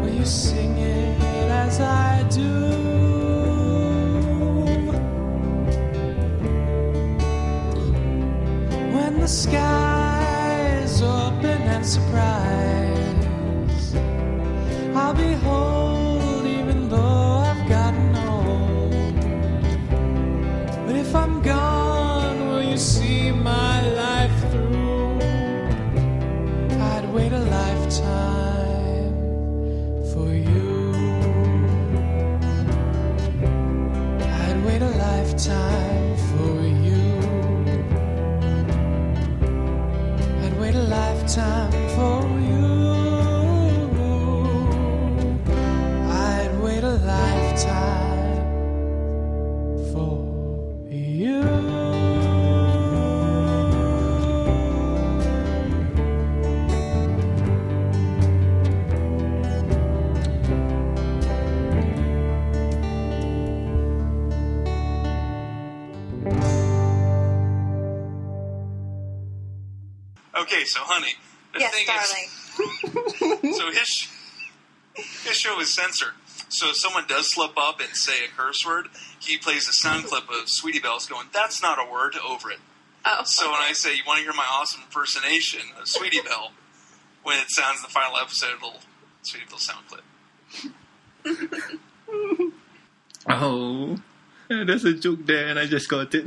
Will you sing it as I do? The skies open and surprise, I'll behold even though I've gotten old. But if I'm gone, will you see my life through? I'd wait a lifetime for you. I'd wait a lifetime for you. Okay, so honey, the thing is, so his show is censored. So if someone does slip up and say a curse word, he plays a sound clip of Sweetie Belle's going, "That's not a word," over it. Oh, so when I say, "You want to hear my awesome impersonation of Sweetie Belle," when it sounds the final episode, it'll Sweetie Belle sound clip. Oh, there's a joke there and I just got it.